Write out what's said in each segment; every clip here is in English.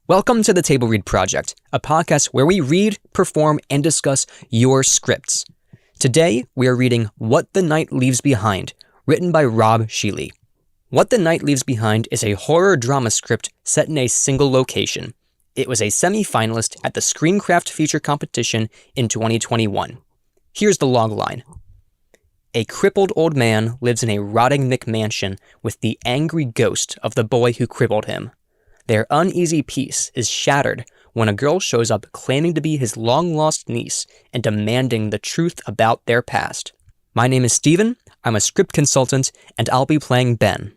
Welcome to the Table Read Project, a podcast where we read, perform, and discuss your scripts. Today, we are reading What the Night Leaves Behind, written by Rob Sheely. What the Night Leaves Behind is a horror drama script set in a single location. It was a semi-finalist at the ScreenCraft feature competition in 2021. Here's the logline. A crippled old man lives in a rotting McMansion with the angry ghost of the boy who crippled him. Their uneasy peace is shattered when a girl shows up claiming to be his long-lost niece and demanding the truth about their past. My name is Steven, I'm a script consultant, and I'll be playing Ben.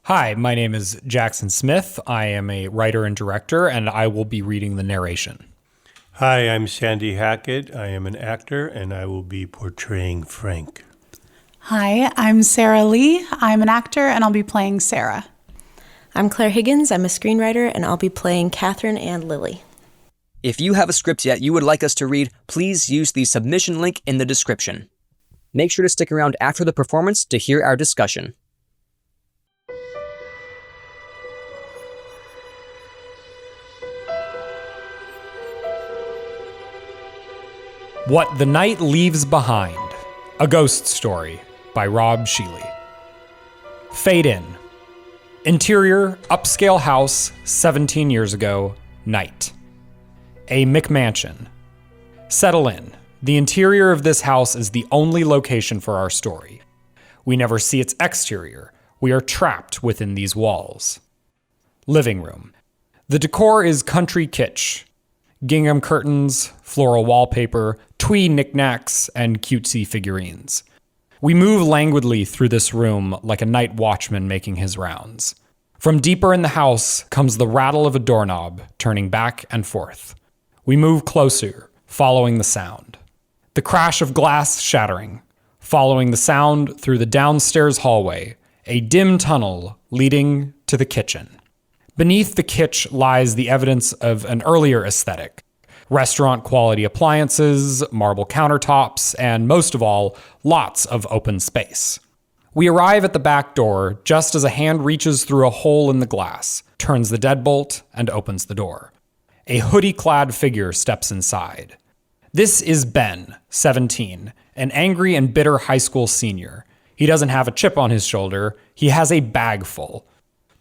Hi, my name is Jackson Smith. I am a writer and director, and I will be reading the narration. Hi, I'm Sandy Hackett. I am an actor, and I will be portraying Frank. Hi, I'm Sara Lee. I'm an actor, and I'll be playing Sara. I'm Clare Higgins. I'm a screenwriter, and I'll be playing Cathrine and Lily. If you have a script yet you would like us to read, please use the submission link in the description. Make sure to stick around after the performance to hear our discussion. What the Night Leaves Behind, a Ghost Story by Rob Sheely. Fade in. Interior, upscale house, 17 years ago, night. A McMansion. Settle in. The interior of this house is the only location for our story. We never see its exterior. We are trapped within these walls. Living room. The decor is country kitsch. Gingham curtains, floral wallpaper, twee knickknacks, and cutesy figurines. We move languidly through this room like a night watchman making his rounds. From deeper in the house comes the rattle of a doorknob turning back and forth. We move closer, following the sound. The crash of glass shattering, following the sound through the downstairs hallway, a dim tunnel leading to the kitchen. Beneath the kitsch lies the evidence of an earlier aesthetic. Restaurant-quality appliances, marble countertops, and most of all, lots of open space. We arrive at the back door just as a hand reaches through a hole in the glass, turns the deadbolt, and opens the door. A hoodie-clad figure steps inside. This is Ben, 17, an angry and bitter high school senior. He doesn't have a chip on his shoulder, he has a bag full.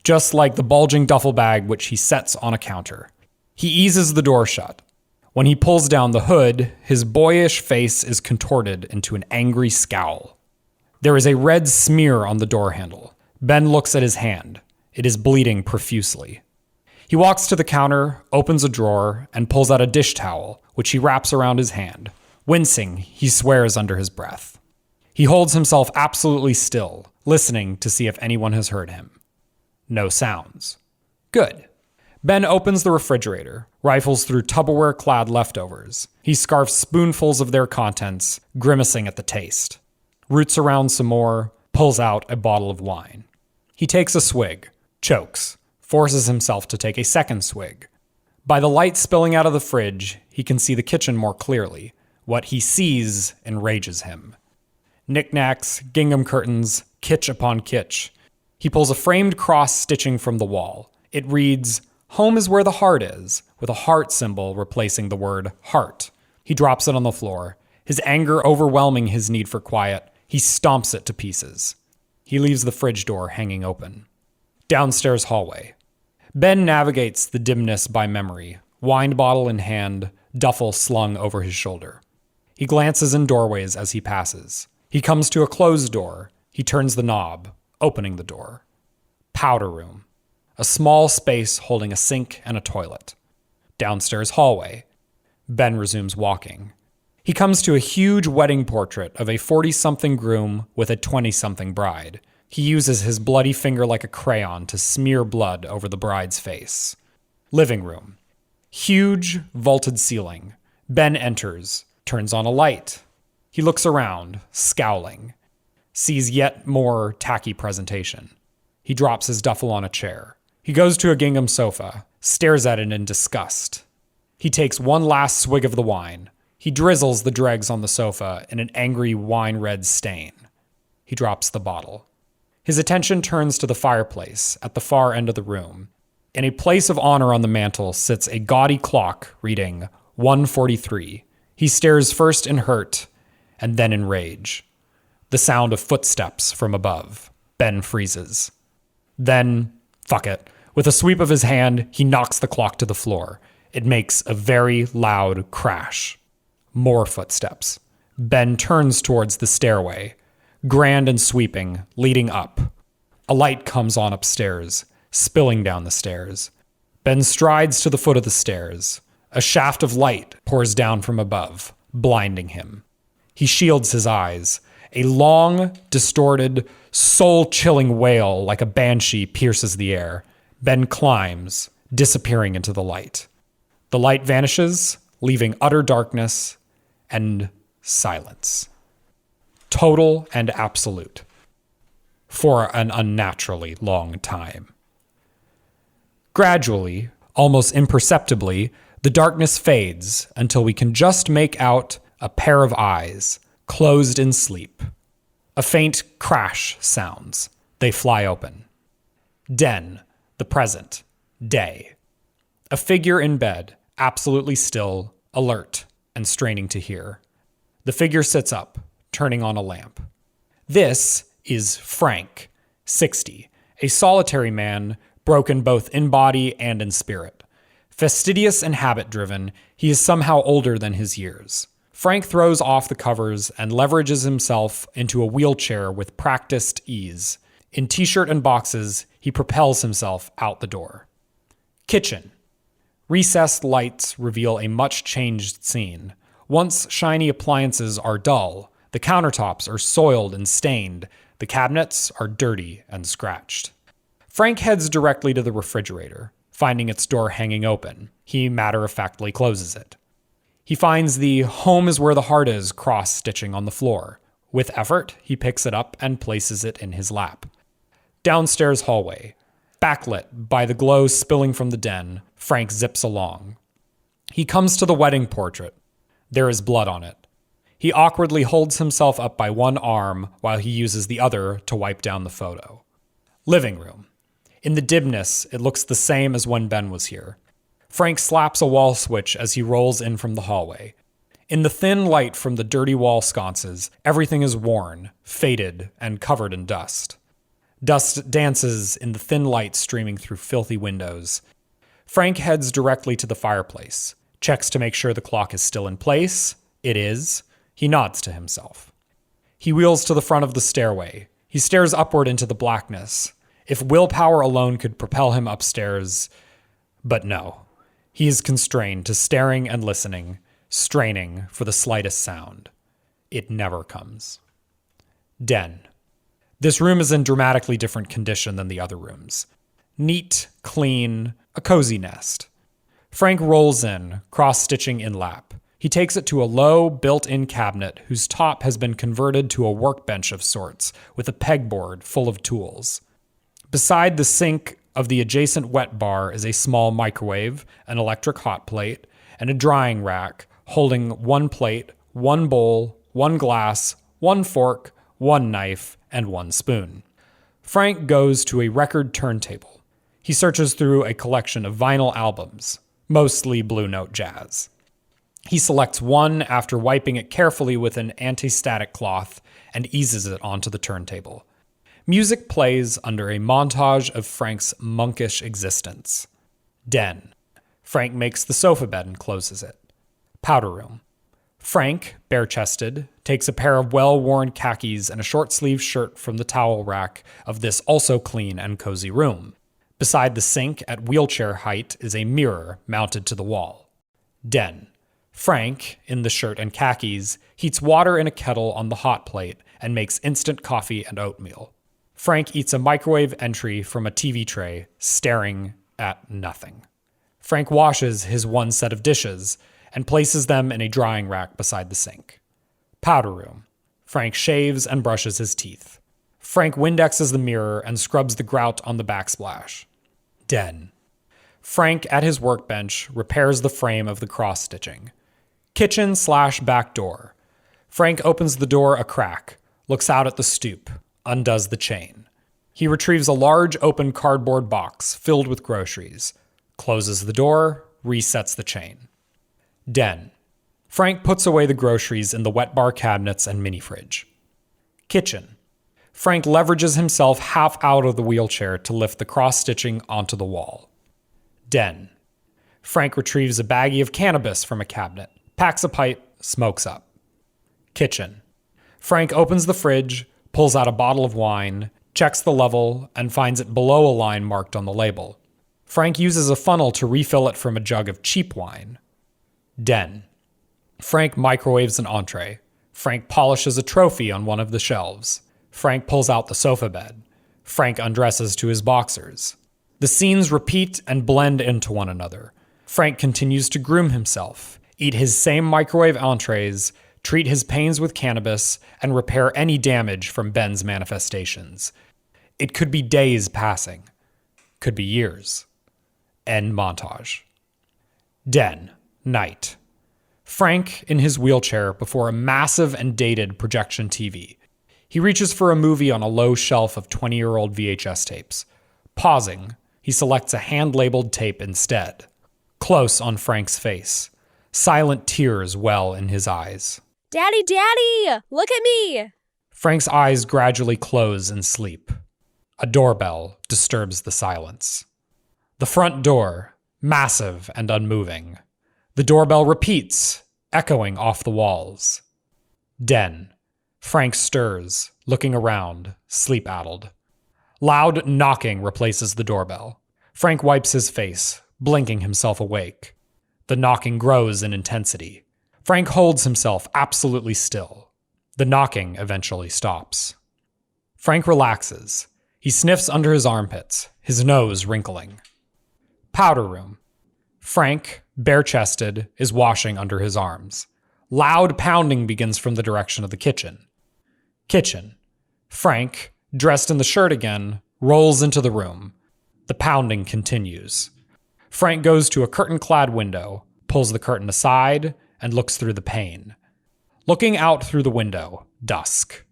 Just like the bulging duffel bag which he sets on a counter. He eases the door shut. When he pulls down the hood, his boyish face is contorted into an angry scowl. There is a red smear on the door handle. Ben looks at his hand. It is bleeding profusely. He walks to the counter, opens a drawer, and pulls out a dish towel, which he wraps around his hand. Wincing, he swears under his breath. He holds himself absolutely still, listening to see if anyone has heard him. No sounds. Good. Ben opens the refrigerator, rifles through Tupperware-clad leftovers. He scarfs spoonfuls of their contents, grimacing at the taste. Roots around some more, pulls out a bottle of wine. He takes a swig, chokes, forces himself to take a second swig. By the light spilling out of the fridge, he can see the kitchen more clearly. What he sees enrages him. Knickknacks, gingham curtains, kitsch upon kitsch. He pulls a framed cross stitching from the wall. It reads, "Home is where the heart is," with a heart symbol replacing the word heart. He drops it on the floor. His anger overwhelming his need for quiet, he stomps it to pieces. He leaves the fridge door hanging open. Downstairs hallway. Ben navigates the dimness by memory, wine bottle in hand, duffel slung over his shoulder. He glances in doorways as he passes. He comes to a closed door. He turns the knob, opening the door. Powder room. A small space holding a sink and a toilet. Downstairs hallway. Ben resumes walking. He comes to a huge wedding portrait of a 40-something groom with a 20-something bride. He uses his bloody finger like a crayon to smear blood over the bride's face. Living room. Huge, vaulted ceiling. Ben enters, turns on a light. He looks around, scowling. Sees yet more tacky presentation. He drops his duffel on a chair. He goes to a gingham sofa, stares at it in disgust. He takes one last swig of the wine. He drizzles the dregs on the sofa in an angry wine-red stain. He drops the bottle. His attention turns to the fireplace at the far end of the room. In a place of honor on the mantel sits a gaudy clock reading 1:43. He stares first in hurt and then in rage. The sound of footsteps from above. Ben freezes. Then, fuck it. With a sweep of his hand, he knocks the clock to the floor. It makes a very loud crash. More footsteps. Ben turns towards the stairway, grand and sweeping, leading up. A light comes on upstairs, spilling down the stairs. Ben strides to the foot of the stairs. A shaft of light pours down from above, blinding him. He shields his eyes. A long, distorted, soul-chilling wail like a banshee pierces the air. Ben climbs, disappearing into the light. The light vanishes, leaving utter darkness and silence. Total and absolute. For an unnaturally long time. Gradually, almost imperceptibly, the darkness fades until we can just make out a pair of eyes, closed in sleep. A faint crash sounds. They fly open. Den, the present, day. A figure in bed, absolutely still, alert, and straining to hear. The figure sits up, turning on a lamp. This is Frank, 60, a solitary man, broken both in body and in spirit. Fastidious and habit-driven, he is somehow older than his years. Frank throws off the covers and leverages himself into a wheelchair with practiced ease. In t-shirt and boxes, he propels himself out the door. Kitchen. Recessed lights reveal a much-changed scene. Once shiny appliances are dull, the countertops are soiled and stained, the cabinets are dirty and scratched. Frank heads directly to the refrigerator, finding its door hanging open. He matter-of-factly closes it. He finds the "home is where the heart is" cross-stitching on the floor. With effort, he picks it up and places it in his lap. Downstairs hallway. Backlit by the glow spilling from the den, Frank zips along. He comes to the wedding portrait. There is blood on it. He awkwardly holds himself up by one arm while he uses the other to wipe down the photo. Living room. In the dimness, it looks the same as when Ben was here. Frank slaps a wall switch as he rolls in from the hallway. In the thin light from the dirty wall sconces, everything is worn, faded, and covered in dust. Dust dances in the thin light streaming through filthy windows. Frank heads directly to the fireplace, checks to make sure the clock is still in place. It is. He nods to himself. He wheels to the front of the stairway. He stares upward into the blackness. If willpower alone could propel him upstairs, but no. He is constrained to staring and listening, straining for the slightest sound. It never comes. Den. This room is in dramatically different condition than the other rooms. Neat, clean, a cozy nest. Frank rolls in, cross-stitching in lap. He takes it to a low, built-in cabinet whose top has been converted to a workbench of sorts, with a pegboard full of tools. Beside the sink of the adjacent wet bar is a small microwave, an electric hot plate, and a drying rack holding one plate, one bowl, one glass, one fork, one knife, and one spoon. Frank goes to a record turntable. He searches through a collection of vinyl albums, mostly Blue Note jazz. He selects one after wiping it carefully with an anti-static cloth and eases it onto the turntable. Music plays under a montage of Frank's monkish existence. Den. Frank makes the sofa bed and closes it. Powder room. Frank, bare-chested, takes a pair of well-worn khakis and a short-sleeved shirt from the towel rack of this also clean and cozy room. Beside the sink at wheelchair height is a mirror mounted to the wall. Den. Frank, in the shirt and khakis, heats water in a kettle on the hot plate and makes instant coffee and oatmeal. Frank eats a microwave entry from a TV tray, staring at nothing. Frank washes his one set of dishes and places them in a drying rack beside the sink. Powder room. Frank shaves and brushes his teeth. Frank Windexes the mirror and scrubs the grout on the backsplash. Den. Frank, at his workbench, repairs the frame of the cross-stitching. Kitchen/back door. Frank opens the door a crack, looks out at the stoop, undoes the chain. He retrieves a large open cardboard box filled with groceries, closes the door, resets the chain. Den. Frank puts away the groceries in the wet bar cabinets and mini fridge. Kitchen. Frank leverages himself half out of the wheelchair to lift the cross-stitching onto the wall. Den. Frank retrieves a baggie of cannabis from a cabinet, packs a pipe, smokes up. Kitchen. Frank opens the fridge, pulls out a bottle of wine, checks the level, and finds it below a line marked on the label. Frank uses a funnel to refill it from a jug of cheap wine. Den. Frank microwaves an entree. Frank polishes a trophy on one of the shelves. Frank pulls out the sofa bed. Frank undresses to his boxers. The scenes repeat and blend into one another. Frank continues to groom himself, eat his same microwave entrees, treat his pains with cannabis, and repair any damage from Ben's manifestations. It could be days passing. Could be years. End montage. Den. Night. Frank in his wheelchair before a massive and dated projection TV. He reaches for a movie on a low shelf of 20-year-old VHS tapes. Pausing, he selects a hand-labeled tape instead. Close on Frank's face. Silent tears well in his eyes. Daddy, Daddy! Look at me! Frank's eyes gradually close in sleep. A doorbell disturbs the silence. The front door, massive and unmoving. The doorbell repeats, echoing off the walls. Den. Frank stirs, looking around, sleep-addled. Loud knocking replaces the doorbell. Frank wipes his face, blinking himself awake. The knocking grows in intensity. Frank holds himself absolutely still. The knocking eventually stops. Frank relaxes. He sniffs under his armpits, his nose wrinkling. Powder room. Frank, bare-chested, is washing under his arms. Loud pounding begins from the direction of the kitchen. Kitchen. Frank, dressed in the shirt again, rolls into the room. The pounding continues. Frank goes to a curtain-clad window, pulls the curtain aside, and looks through the pane. Looking out through the window, dusk.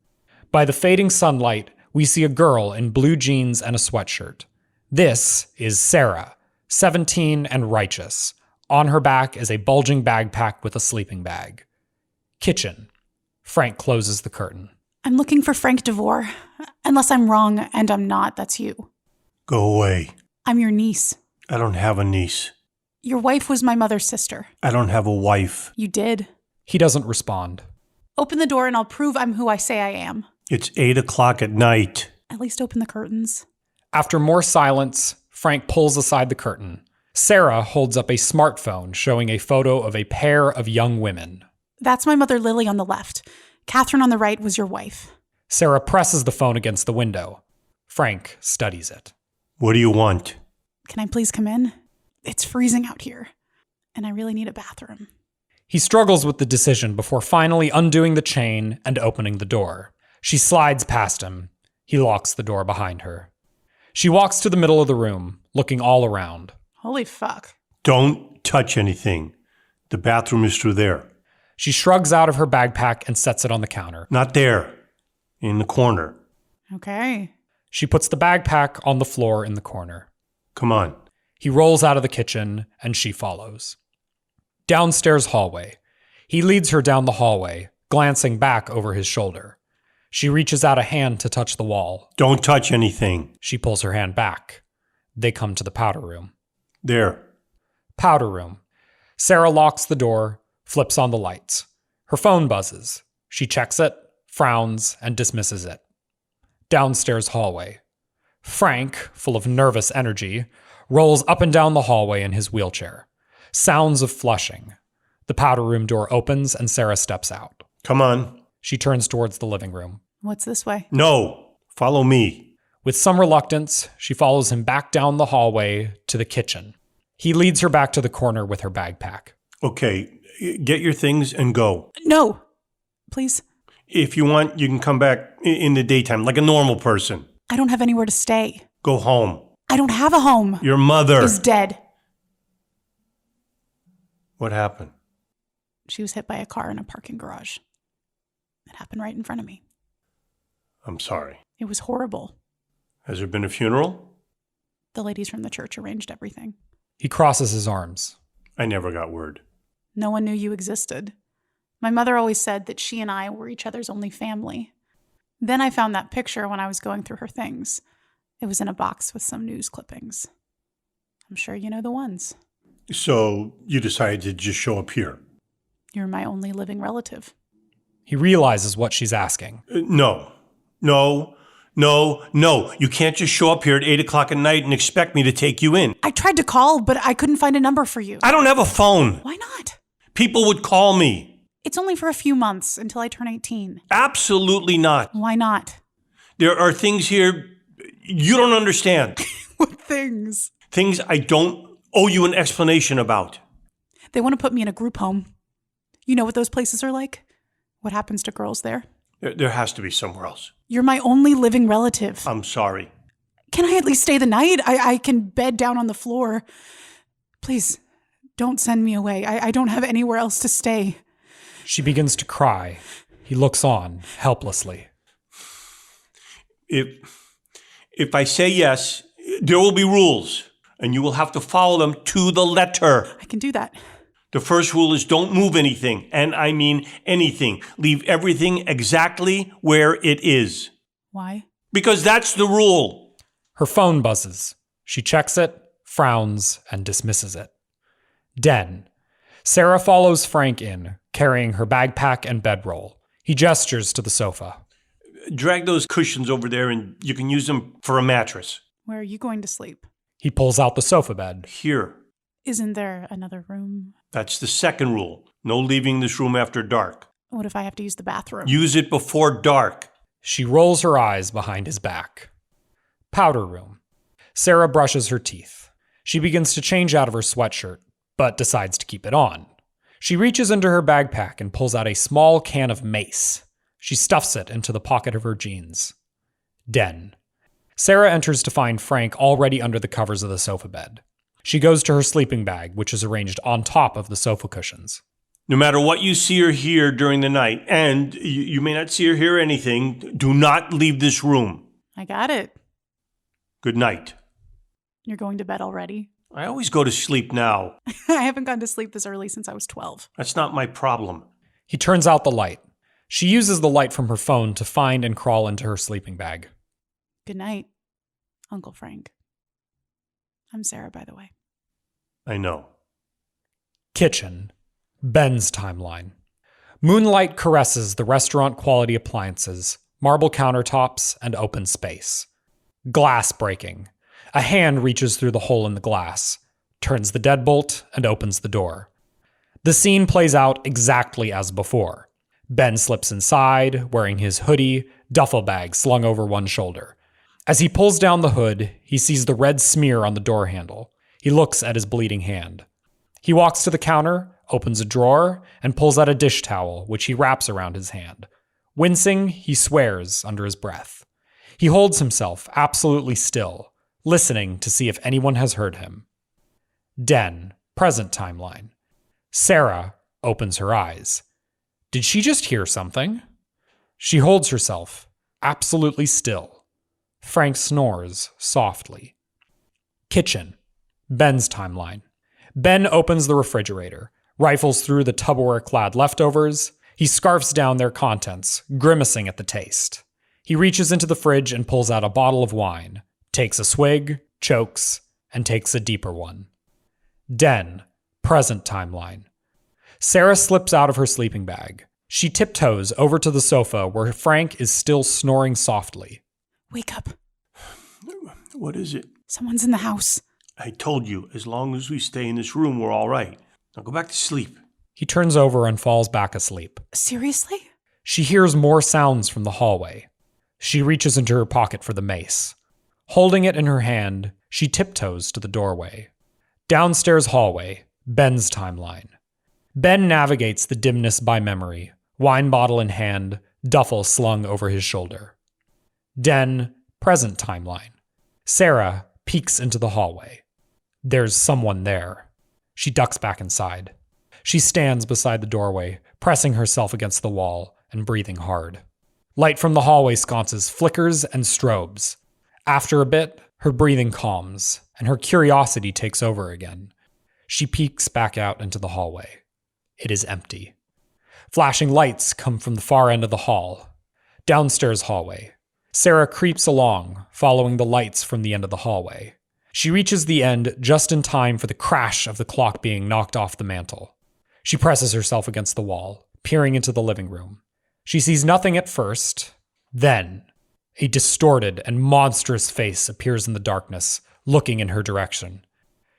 By the fading sunlight, we see a girl in blue jeans and a sweatshirt. This is Sara, 17 and righteous. On her back is a bulging backpack with a sleeping bag. Kitchen. Frank closes the curtain. I'm looking for Frank DeVore. Unless I'm wrong, and I'm not, that's you. Go away. I'm your niece. I don't have a niece. Your wife was my mother's sister. I don't have a wife. You did. He doesn't respond. Open the door and I'll prove I'm who I say I am. It's 8 o'clock at night. At least open the curtains. After more silence, Frank pulls aside the curtain. Sara holds up a smartphone showing a photo of a pair of young women. That's my mother Lily on the left. Cathrine on the right was your wife. Sara presses the phone against the window. Frank studies it. What do you want? Can I please come in? It's freezing out here, and I really need a bathroom. He struggles with the decision before finally undoing the chain and opening the door. She slides past him. He locks the door behind her. She walks to the middle of the room, looking all around. Holy fuck. Don't touch anything. The bathroom is through there. She shrugs out of her backpack and sets it on the counter. Not there. In the corner. Okay. She puts the backpack on the floor in the corner. Come on. He rolls out of the kitchen, and she follows. Downstairs hallway. He leads her down the hallway, glancing back over his shoulder. She reaches out a hand to touch the wall. Don't touch anything. She pulls her hand back. They come to the powder room. There. Powder room. Sara locks the door, flips on the lights. Her phone buzzes. She checks it, frowns, and dismisses it. Downstairs hallway. Frank, full of nervous energy, rolls up and down the hallway in his wheelchair. Sounds of flushing. The powder room door opens and Sara steps out. Come on. She turns towards the living room. What's this way? No. Follow me. With some reluctance, she follows him back down the hallway to the kitchen. He leads her back to the corner with her backpack. Okay. Get your things and go. No. Please. If you want, you can come back in the daytime like a normal person. I don't have anywhere to stay. Go home. I don't have a home. Your mother is dead. What happened? She was hit by a car in a parking garage. It happened right in front of me. I'm sorry. It was horrible. Has there been a funeral? The ladies from the church arranged everything. He crosses his arms. I never got word. No one knew you existed. My mother always said that she and I were each other's only family. Then I found that picture when I was going through her things. It was in a box with some news clippings. I'm sure you know the ones. So you decided to just show up here? You're my only living relative. He realizes what she's asking. No. You can't just show up here at 8 o'clock at night and expect me to take you in. I tried to call, but I couldn't find a number for you. I don't have a phone. Why not? People would call me. It's only for a few months until I turn 18. Absolutely not. Why not? There are things here you don't understand. What things? Things I don't owe you an explanation about. They want to put me in a group home. You know what those places are like? What happens to girls there? There has to be somewhere else. You're my only living relative. I'm sorry. Can I at least stay the night? I can bed down on the floor. Please, don't send me away. I don't have anywhere else to stay. She begins to cry. He looks on, helplessly. If I say yes, there will be rules, and you will have to follow them to the letter. I can do that. The first rule is don't move anything, and I mean anything. Leave everything exactly where it is. Why? Because that's the rule. Her phone buzzes. She checks it, frowns, and dismisses it. Den. Sara follows Frank in, carrying her backpack and bedroll. He gestures to the sofa. Drag those cushions over there, and you can use them for a mattress. Where are you going to sleep? He pulls out the sofa bed. Here. Isn't there another room? That's the second rule. No leaving this room after dark. What if I have to use the bathroom? Use it before dark. She rolls her eyes behind his back. Powder room. Sara brushes her teeth. She begins to change out of her sweatshirt, but decides to keep it on. She reaches into her backpack and pulls out a small can of mace. She stuffs it into the pocket of her jeans. Den. Sara enters to find Frank already under the covers of the sofa bed. She goes to her sleeping bag, which is arranged on top of the sofa cushions. No matter what you see or hear during the night, and you may not see or hear anything, do not leave this room. I got it. Good night. You're going to bed already? I always go to sleep now. I haven't gone to sleep this early since I was 12. That's not my problem. He turns out the light. She uses the light from her phone to find and crawl into her sleeping bag. Good night, Uncle Frank. I'm Sara, by the way. I know. Kitchen. Ben's timeline. Moonlight caresses the restaurant-quality appliances, marble countertops, and open space. Glass breaking. A hand reaches through the hole in the glass, turns the deadbolt, and opens the door. The scene plays out exactly as before. Ben slips inside, wearing his hoodie, duffel bag slung over one shoulder. As he pulls down the hood, he sees the red smear on the door handle. He looks at his bleeding hand. He walks to the counter, opens a drawer, and pulls out a dish towel, which he wraps around his hand. Wincing, he swears under his breath. He holds himself absolutely still, listening to see if anyone has heard him. Den, present timeline. Sara opens her eyes. Did she just hear something? She holds herself absolutely still. Frank snores softly. Kitchen. Ben's timeline. Ben opens the refrigerator, rifles through the Tupperware-clad leftovers. He scarfs down their contents, grimacing at the taste. He reaches into the fridge and pulls out a bottle of wine, takes a swig, chokes, and takes a deeper one. Den. Present timeline. Sara slips out of her sleeping bag. She tiptoes over to the sofa where Frank is still snoring softly. Wake up. What is it? Someone's in the house. I told you, as long as we stay in this room, we're all right. Now go back to sleep. He turns over and falls back asleep. Seriously? She hears more sounds from the hallway. She reaches into her pocket for the mace. Holding it in her hand, she tiptoes to the doorway. Downstairs hallway, Ben's timeline. Ben navigates the dimness by memory, wine bottle in hand, duffel slung over his shoulder. Den, present timeline. Sara peeks into the hallway. There's someone there. She ducks back inside. She stands beside the doorway, pressing herself against the wall and breathing hard. Light from the hallway sconces flickers and strobes. After a bit, her breathing calms, and her curiosity takes over again. She peeks back out into the hallway. It is empty. Flashing lights come from the far end of the hall. Downstairs hallway. Sara creeps along, following the lights from the end of the hallway. She reaches the end just in time for the crash of the clock being knocked off the mantel. She presses herself against the wall, peering into the living room. She sees nothing at first. Then, a distorted and monstrous face appears in the darkness, looking in her direction.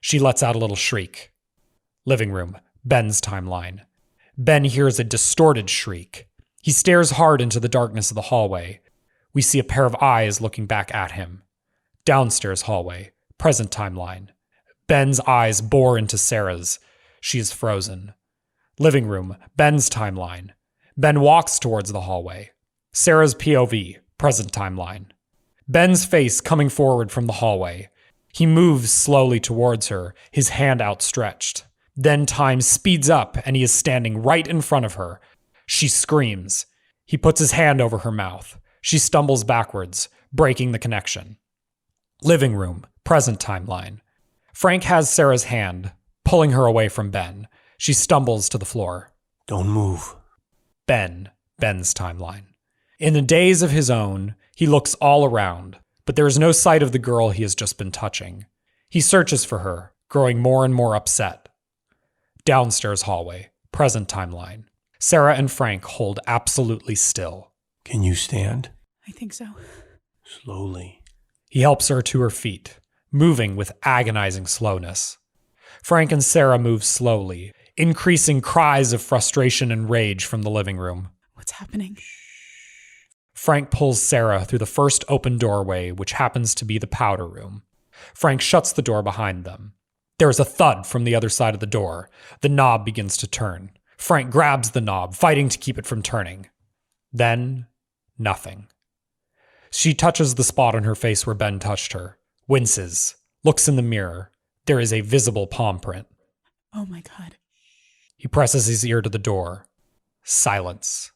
She lets out a little shriek. Living room, Ben's timeline. Ben hears a distorted shriek. He stares hard into the darkness of the hallway. We see a pair of eyes looking back at him. Downstairs hallway, present timeline. Ben's eyes bore into Sara's. She is frozen. Living room, Ben's timeline. Ben walks towards the hallway. Sara's POV, present timeline. Ben's face coming forward from the hallway. He moves slowly towards her, his hand outstretched. Then time speeds up and he is standing right in front of her. She screams. He puts his hand over her mouth. She stumbles backwards, breaking the connection. Living room, present timeline. Frank has Sara's hand, pulling her away from Ben. She stumbles to the floor. Don't move. Ben's timeline. In a daze of his own, he looks all around, but there is no sight of the girl he has just been touching. He searches for her, growing more and more upset. Downstairs hallway, present timeline. Sara and Frank hold absolutely still. Can you stand? I think so. Slowly. He helps her to her feet, moving with agonizing slowness. Frank and Sara move slowly, increasing cries of frustration and rage from the living room. What's happening? Frank pulls Sara through the first open doorway, which happens to be the powder room. Frank shuts the door behind them. There is a thud from the other side of the door. The knob begins to turn. Frank grabs the knob, fighting to keep it from turning. Then, nothing. She touches the spot on her face where Ben touched her, winces, looks in the mirror. There is a visible palm print. Oh my God. He presses his ear to the door. Silence.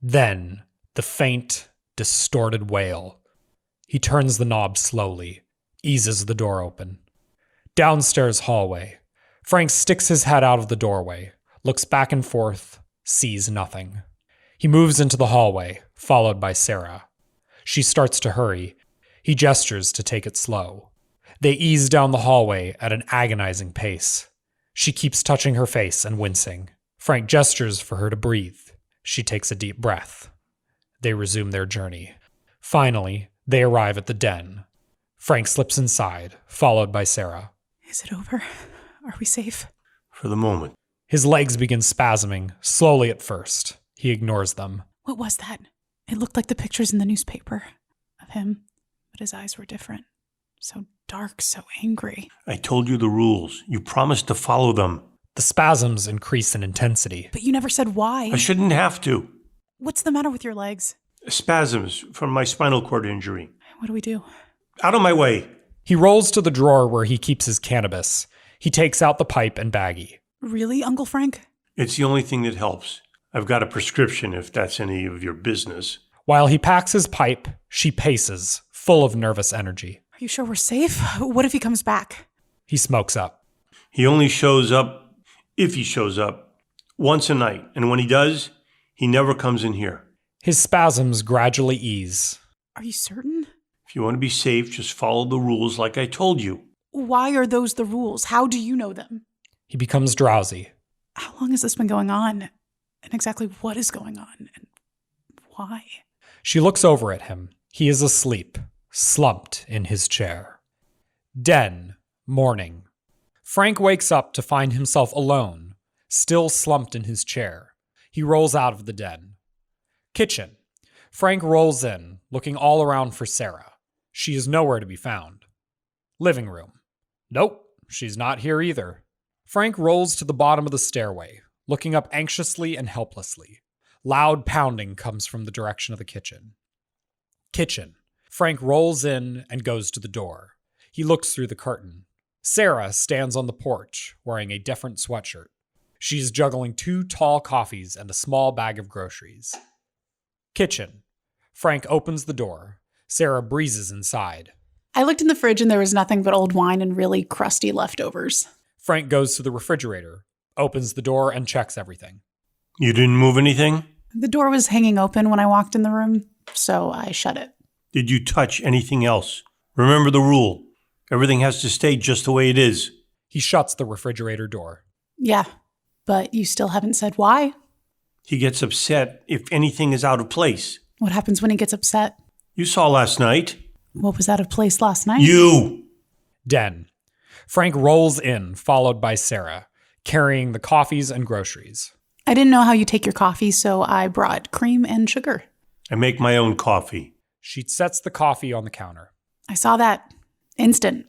Then, the faint, distorted wail. He turns the knob slowly, eases the door open. Downstairs hallway. Frank sticks his head out of the doorway, looks back and forth, sees nothing. He moves into the hallway, followed by Sara. She starts to hurry. He gestures to take it slow. They ease down the hallway at an agonizing pace. She keeps touching her face and wincing. Frank gestures for her to breathe. She takes a deep breath. They resume their journey. Finally, they arrive at the den. Frank slips inside, followed by Sara. Is it over? Are we safe? For the moment. His legs begin spasming, slowly at first. He ignores them. What was that? It looked like the pictures in the newspaper of him, but his eyes were different. So dark, so angry. I told you the rules. You promised to follow them. The spasms increase in intensity. But you never said why. I shouldn't have to. What's the matter with your legs? Spasms from my spinal cord injury. What do we do? Out of my way. He rolls to the drawer where he keeps his cannabis. He takes out the pipe and baggie. Really, Uncle Frank? It's the only thing that helps. I've got a prescription if that's any of your business. While he packs his pipe, she paces, full of nervous energy. Are you sure we're safe? What if he comes back? He smokes up. He only shows up, if he shows up, once a night. And when he does, he never comes in here. His spasms gradually ease. Are you certain? If you want to be safe, just follow the rules like I told you. Why are those the rules? How do you know them? He becomes drowsy. How long has this been going on? And exactly what is going on? And why? She looks over at him. He is asleep, slumped in his chair. Den, morning. Frank wakes up to find himself alone, still slumped in his chair. He rolls out of the den. Kitchen. Frank rolls in, looking all around for Sara. She is nowhere to be found. Living room. Nope, she's not here either. Frank rolls to the bottom of the stairway, looking up anxiously and helplessly. Loud pounding comes from the direction of the kitchen. Kitchen. Frank rolls in and goes to the door. He looks through the curtain. Sara stands on the porch, wearing a different sweatshirt. She's juggling 2 tall coffees and a small bag of groceries. Kitchen. Frank opens the door. Sara breezes inside. I looked in the fridge and there was nothing but old wine and really crusty leftovers. Frank goes to the refrigerator, opens the door, and checks everything. You didn't move anything? The door was hanging open when I walked in the room, so I shut it. Did you touch anything else? Remember the rule. Everything has to stay just the way it is. He shuts the refrigerator door. Yeah, but you still haven't said why. He gets upset if anything is out of place. What happens when he gets upset? You saw last night. What was out of place last night? You! Den. Frank rolls in, followed by Sara, carrying the coffees and groceries. I didn't know how you take your coffee, so I brought cream and sugar. I make my own coffee. She sets the coffee on the counter. I saw that. Instant.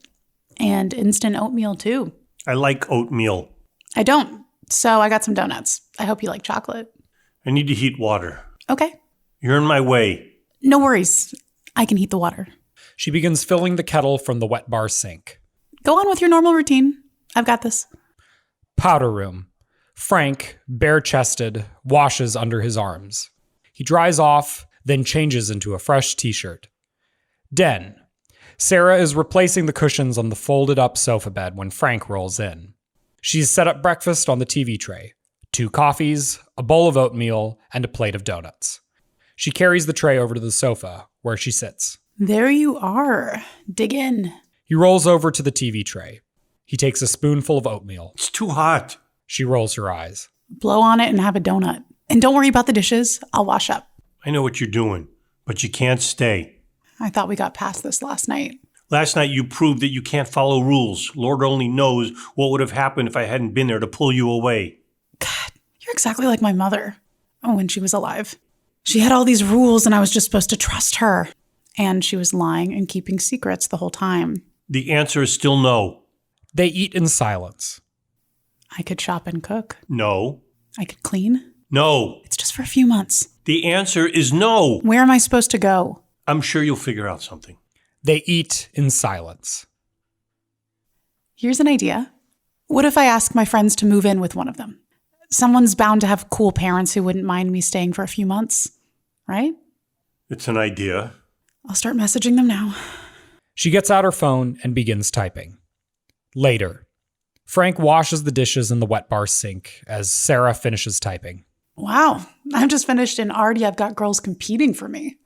And instant oatmeal, too. I like oatmeal. I don't, so I got some donuts. I hope you like chocolate. I need to heat water. Okay. You're in my way. No worries. I can heat the water. She begins filling the kettle from the wet bar sink. Go on with your normal routine. I've got this. Powder room. Frank, bare-chested, washes under his arms. He dries off, then changes into a fresh t-shirt. Den. Sara is replacing the cushions on the folded-up sofa bed when Frank rolls in. She's set up breakfast on the TV tray. 2 coffees, a bowl of oatmeal, and a plate of donuts. She carries the tray over to the sofa, where she sits. There you are. Dig in. He rolls over to the TV tray. He takes a spoonful of oatmeal. It's too hot. She rolls her eyes. Blow on it and have a donut. And don't worry about the dishes. I'll wash up. I know what you're doing, but you can't stay. I thought we got past this last night. Last night you proved that you can't follow rules. Lord only knows what would have happened if I hadn't been there to pull you away. God, you're exactly like my mother. Oh, when she was alive. She had all these rules and I was just supposed to trust her. And she was lying and keeping secrets the whole time. The answer is still no. They eat in silence. I could shop and cook. No. I could clean. No. It's just for a few months. The answer is no. Where am I supposed to go? I'm sure you'll figure out something. They eat in silence. Here's an idea. What if I ask my friends to move in with one of them? Someone's bound to have cool parents who wouldn't mind me staying for a few months, right? It's an idea. I'll start messaging them now. She gets out her phone and begins typing. Later, Frank washes the dishes in the wet bar sink as Sara finishes typing. Wow, I'm just finished and already I've got girls competing for me.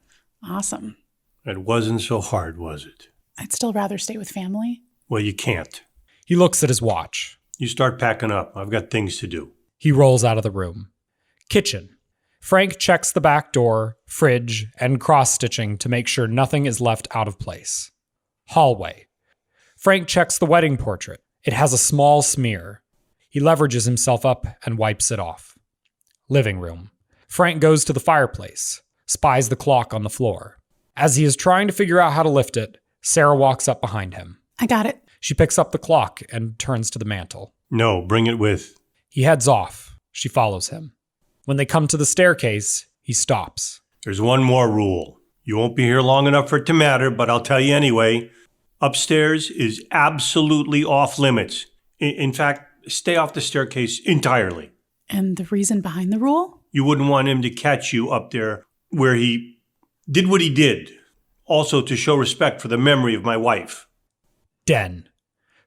Awesome. It wasn't so hard, was it? I'd still rather stay with family. Well, you can't. He looks at his watch. You start packing up. I've got things to do. He rolls out of the room. Kitchen. Frank checks the back door, fridge, and cross-stitching to make sure nothing is left out of place. Hallway. Frank checks the wedding portrait. It has a small smear. He leverages himself up and wipes it off. Living room. Frank goes to the fireplace, spies the clock on the floor. As he is trying to figure out how to lift it, Sara walks up behind him. I got it. She picks up the clock and turns to the mantel. No, bring it with. He heads off. She follows him. When they come to the staircase, he stops. There's one more rule. You won't be here long enough for it to matter, but I'll tell you anyway. Upstairs is absolutely off limits. In fact, stay off the staircase entirely. And the reason behind the rule? You wouldn't want him to catch you up there where he did what he did. Also to show respect for the memory of my wife. Den.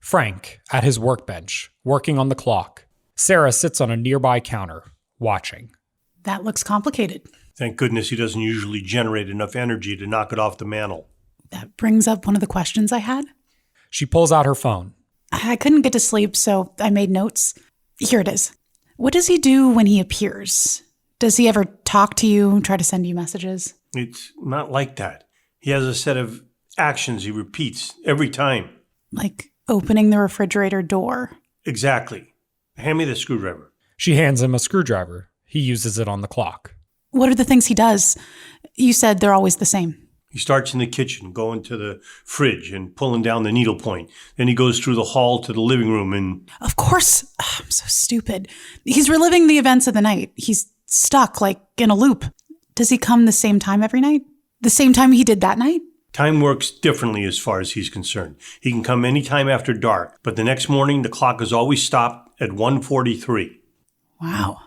Frank, at his workbench, working on the clock. Sara sits on a nearby counter, watching. That looks complicated. Thank goodness he doesn't usually generate enough energy to knock it off the mantle. That brings up one of the questions I had. She pulls out her phone. I couldn't get to sleep, so I made notes. Here it is. What does he do when he appears? Does he ever talk to you, try to send you messages? It's not like that. He has a set of actions he repeats every time. Like opening the refrigerator door. Exactly. Hand me the screwdriver. She hands him a screwdriver. He uses it on the clock. What are the things he does? You said they're always the same. He starts in the kitchen, going to the fridge and pulling down the needlepoint. Then he goes through the hall to the living room and... Of course. I'm so stupid. He's reliving the events of the night. He's stuck, like in a loop. Does he come the same time every night? The same time he did that night? Time works differently as far as he's concerned. He can come any time after dark, but the next morning the clock is always stopped at 1:43. Wow.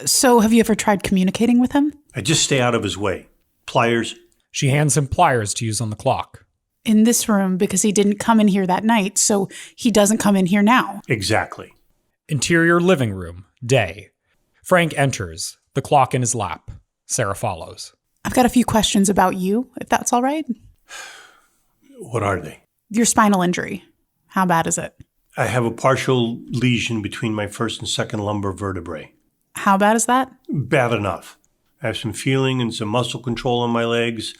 So have you ever tried communicating with him? I just stay out of his way. Pliers. She hands him pliers to use on the clock. In this room because he didn't come in here that night, so he doesn't come in here now. Exactly. Interior living room, day. Frank enters, the clock in his lap. Sara follows. I've got a few questions about you, if that's all right. What are they? Your spinal injury. How bad is it? I have a partial lesion between my first and second lumbar vertebrae. How bad is that? Bad enough. I have some feeling and some muscle control on my legs.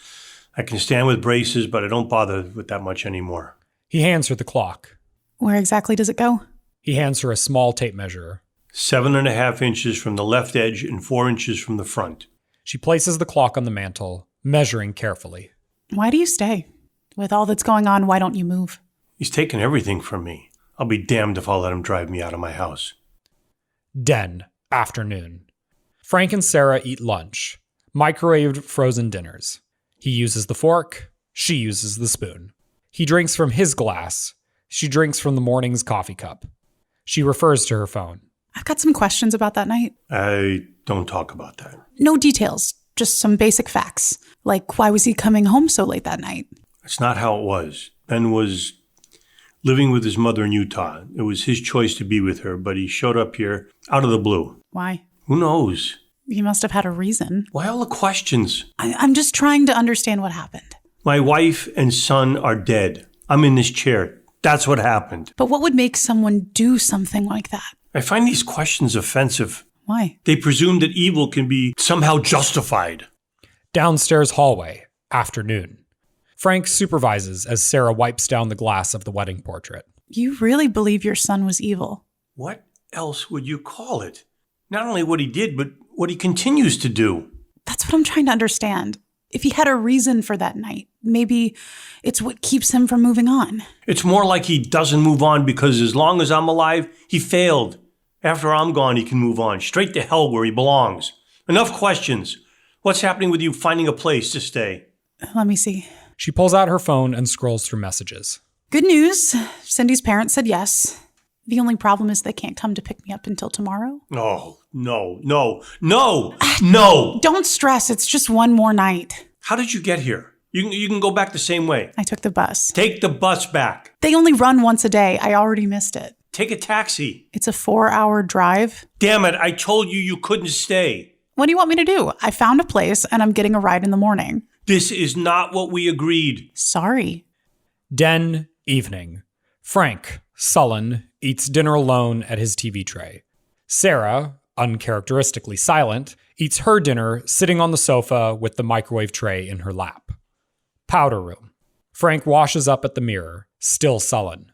I can stand with braces, but I don't bother with that much anymore. He hands her the clock. Where exactly does it go? He hands her a small tape measure. 7.5 inches from the left edge and 4 inches from the front. She places the clock on the mantel, measuring carefully. Why do you stay? With all that's going on, why don't you move? He's taken everything from me. I'll be damned if I'll let him drive me out of my house. Den, afternoon. Frank and Sara eat lunch. Microwaved frozen dinners. He uses the fork. She uses the spoon. He drinks from his glass. She drinks from the morning's coffee cup. She refers to her phone. I've got some questions about that night. I don't talk about that. No details, just some basic facts. Like, why was he coming home so late that night? That's not how it was. Ben was living with his mother in Utah. It was his choice to be with her, but he showed up here out of the blue. Why? Who knows? He must have had a reason. Why all the questions? I'm just trying to understand what happened. My wife and son are dead. I'm in this chair. That's what happened. But what would make someone do something like that? I find these questions offensive. Why? They presume that evil can be somehow justified. Downstairs hallway, afternoon. Frank supervises as Sara wipes down the glass of the wedding portrait. You really believe your son was evil? What else would you call it? Not only what he did, but what he continues to do. That's what I'm trying to understand. If he had a reason for that night, maybe it's what keeps him from moving on. It's more like he doesn't move on because as long as I'm alive, he failed. After I'm gone, he can move on, straight to hell where he belongs. Enough questions. What's happening with you finding a place to stay? Let me see. She pulls out her phone and scrolls through messages. Good news. Cindy's parents said yes. The only problem is they can't come to pick me up until tomorrow. Oh, no. Don't stress. It's just one more night. How did you get here? You can go back the same way. I took the bus. Take the bus back. They only run once a day. I already missed it. Take a taxi. It's a 4-hour drive. Damn it, I told you couldn't stay. What do you want me to do? I found a place and I'm getting a ride in the morning. This is not what we agreed. Sorry. Den, evening. Frank, sullen, eats dinner alone at his TV tray. Sara, uncharacteristically silent, eats her dinner sitting on the sofa with the microwave tray in her lap. Powder room. Frank washes up at the mirror, still sullen.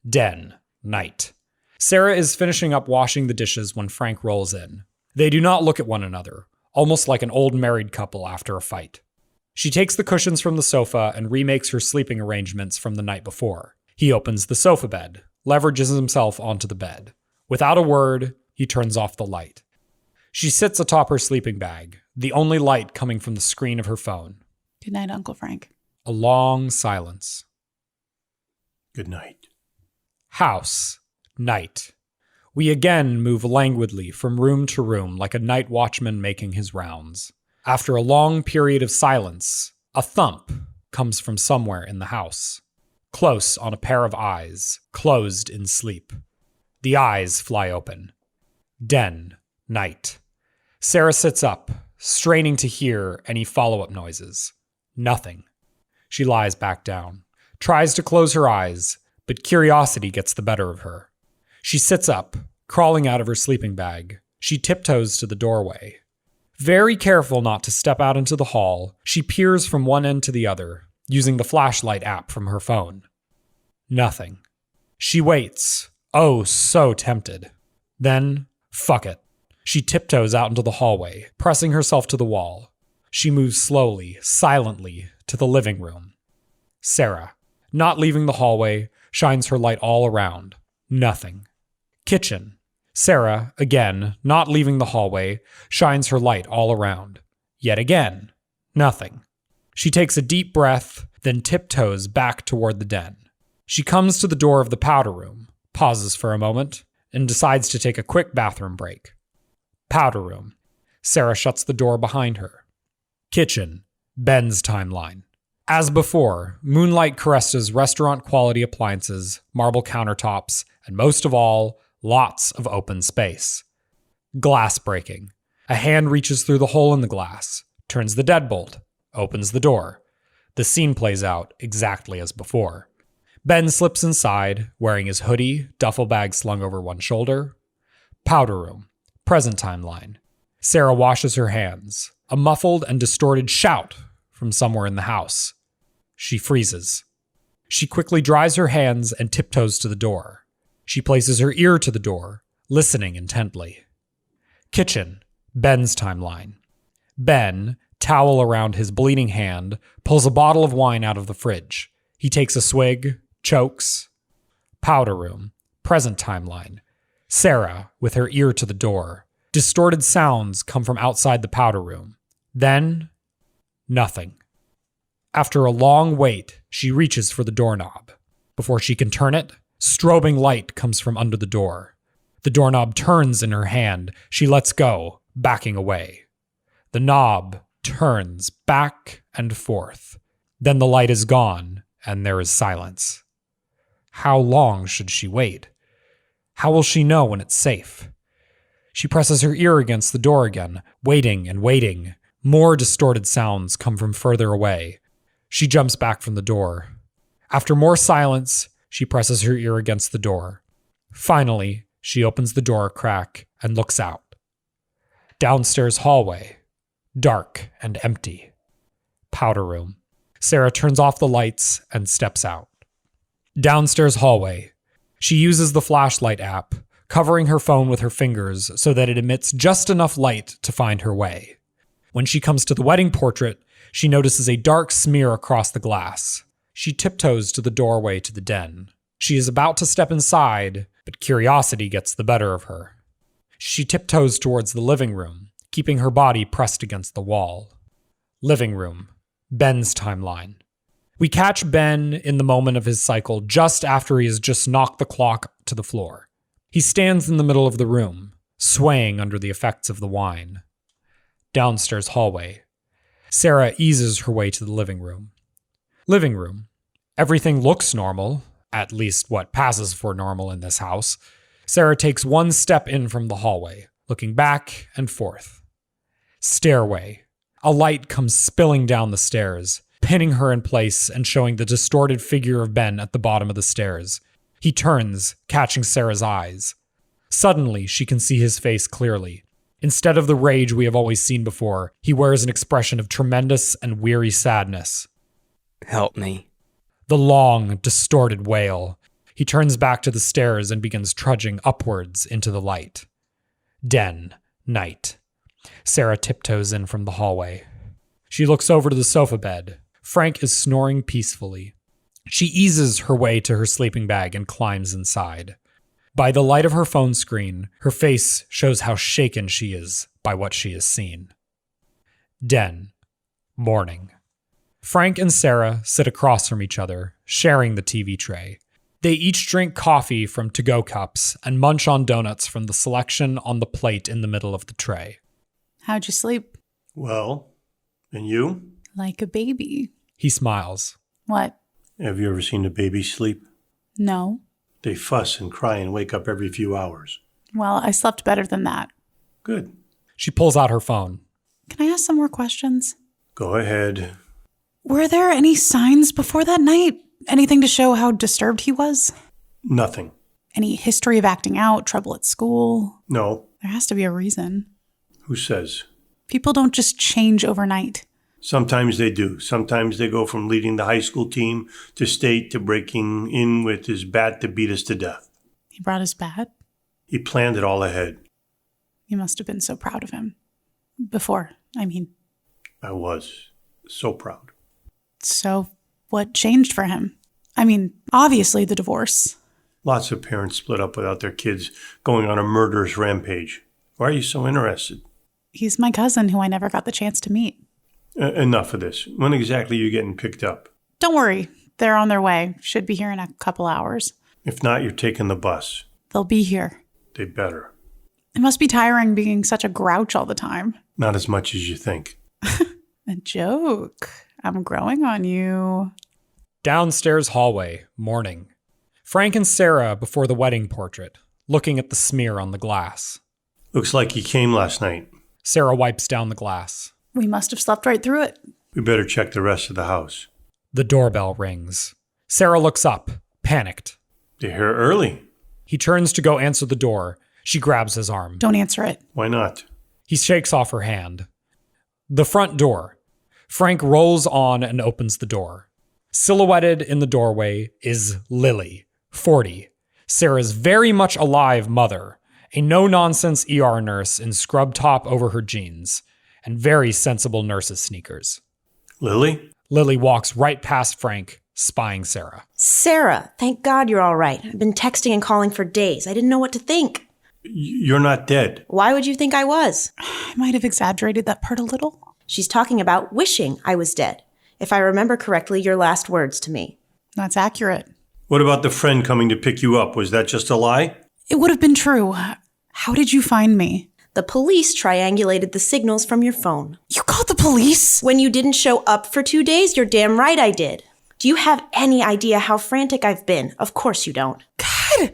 Den, night. Sara is finishing up washing the dishes when Frank rolls in. They do not look at one another, almost like an old married couple after a fight. She takes the cushions from the sofa and remakes her sleeping arrangements from the night before. He opens the sofa bed, leverages himself onto the bed. Without a word, he turns off the light. She sits atop her sleeping bag, the only light coming from the screen of her phone. Good night, Uncle Frank. A long silence. Good night. House. Night. We again move languidly from room to room like a night watchman making his rounds. After a long period of silence, a thump comes from somewhere in the house. Close on a pair of eyes, closed in sleep. The eyes fly open. Den. Night. Sara sits up, straining to hear any follow-up noises. Nothing. She lies back down, tries to close her eyes, but curiosity gets the better of her. She sits up, crawling out of her sleeping bag. She tiptoes to the doorway. Very careful not to step out into the hall, she peers from one end to the other, using the flashlight app from her phone. Nothing. She waits. Oh, so tempted. Then, fuck it. She tiptoes out into the hallway, pressing herself to the wall. She moves slowly, silently, to the living room. Sara, not leaving the hallway, shines her light all around. Nothing. Kitchen. Sara, again, not leaving the hallway, shines her light all around. Yet again. Nothing. She takes a deep breath, then tiptoes back toward the den. She comes to the door of the powder room, pauses for a moment, and decides to take a quick bathroom break. Powder room. Sara shuts the door behind her. Kitchen. Ben's timeline. As before, moonlight caresses restaurant-quality appliances, marble countertops, and most of all, lots of open space. Glass breaking. A hand reaches through the hole in the glass, turns the deadbolt, opens the door. The scene plays out exactly as before. Ben slips inside, wearing his hoodie, duffel bag slung over one shoulder. Powder room. Present timeline. Sara washes her hands. A muffled and distorted shout from somewhere in the house. She freezes. She quickly dries her hands and tiptoes to the door. She places her ear to the door, listening intently. Kitchen. Ben's timeline. Ben, towel around his bleeding hand, pulls a bottle of wine out of the fridge. He takes a swig, chokes. Powder room. Present timeline. Sara, with her ear to the door. Distorted sounds come from outside the powder room. Then, nothing. After a long wait, she reaches for the doorknob. Before she can turn it, strobing light comes from under the door. The doorknob turns in her hand. She lets go, backing away. The knob turns back and forth. Then the light is gone, and there is silence. How long should she wait? How will she know when it's safe? She presses her ear against the door again, waiting and waiting. More distorted sounds come from further away. She jumps back from the door. After more silence, she presses her ear against the door. Finally, she opens the door a crack and looks out. Downstairs hallway. Dark and empty. Powder room. Sara turns off the lights and steps out. Downstairs hallway. She uses the flashlight app, covering her phone with her fingers so that it emits just enough light to find her way. When she comes to the wedding portrait, she notices a dark smear across the glass. She tiptoes to the doorway to the den. She is about to step inside, but curiosity gets the better of her. She tiptoes towards the living room, keeping her body pressed against the wall. Living room. Ben's timeline. We catch Ben in the moment of his cycle just after he has just knocked the clock to the floor. He stands in the middle of the room, swaying under the effects of the wine. Downstairs hallway. Sara eases her way to the living room. Living room. Everything looks normal, at least what passes for normal in this house. Sara takes one step in from the hallway, looking back and forth. Stairway. A light comes spilling down the stairs, pinning her in place and showing the distorted figure of Ben at the bottom of the stairs. He turns, catching Sara's eyes. Suddenly, she can see his face clearly. Instead of the rage we have always seen before, he wears an expression of tremendous and weary sadness. Help me. The long, distorted wail. He turns back to the stairs and begins trudging upwards into the light. Den. Night. Sara tiptoes in from the hallway. She looks over to the sofa bed. Frank is snoring peacefully. She eases her way to her sleeping bag and climbs inside. By the light of her phone screen, her face shows how shaken she is by what she has seen. Den. Morning. Frank and Sara sit across from each other, sharing the TV tray. They each drink coffee from to-go cups and munch on donuts from the selection on the plate in the middle of the tray. How'd you sleep? Well, and you? Like a baby. He smiles. What? Have you ever seen a baby sleep? No. They fuss and cry and wake up every few hours. Well, I slept better than that. Good. She pulls out her phone. Can I ask some more questions? Go ahead. Were there any signs before that night? Anything to show how disturbed he was? Nothing. Any history of acting out, trouble at school? No. There has to be a reason. Who says? People don't just change overnight. Sometimes they do. Sometimes they go from leading the high school team to state to breaking in with his bat to beat us to death. He brought his bat? He planned it all ahead. You must have been so proud of him. Before, I mean. I was so proud. So, what changed for him? I mean, obviously the divorce. Lots of parents split up without their kids going on a murderous rampage. Why are you so interested? He's my cousin who I never got the chance to meet. Enough of this. When exactly are you getting picked up? Don't worry. They're on their way. Should be here in a couple hours. If not, you're taking the bus. They'll be here. They better. It must be tiring being such a grouch all the time. Not as much as you think. And Joke. I'm growing on you. Downstairs hallway, morning. Frank and Sara before the wedding portrait, looking at the smear on the glass. Looks like he came last night. Sara wipes down the glass. We must have slept right through it. We better check the rest of the house. The doorbell rings. Sara looks up, panicked. They're here early. He turns to go answer the door. She grabs his arm. Don't answer it. Why not? He shakes off her hand. The front door. Frank rolls on and opens the door. Silhouetted in the doorway is Lily, 40, Sara's very much alive mother, a no-nonsense ER nurse in scrub top over her jeans, and very sensible nurse's sneakers. Lily? Lily walks right past Frank, spying Sara. Sara, thank God you're all right. I've been texting and calling for days. I didn't know what to think. You're not dead. Why would you think I was? I might have exaggerated that part a little. She's talking about wishing I was dead. If I remember correctly, your last words to me. That's accurate. What about the friend coming to pick you up? Was that just a lie? It would have been true. How did you find me? The police triangulated the signals from your phone. You called the police? When you didn't show up for 2 days, you're damn right I did. Do you have any idea how frantic I've been? Of course you don't. God,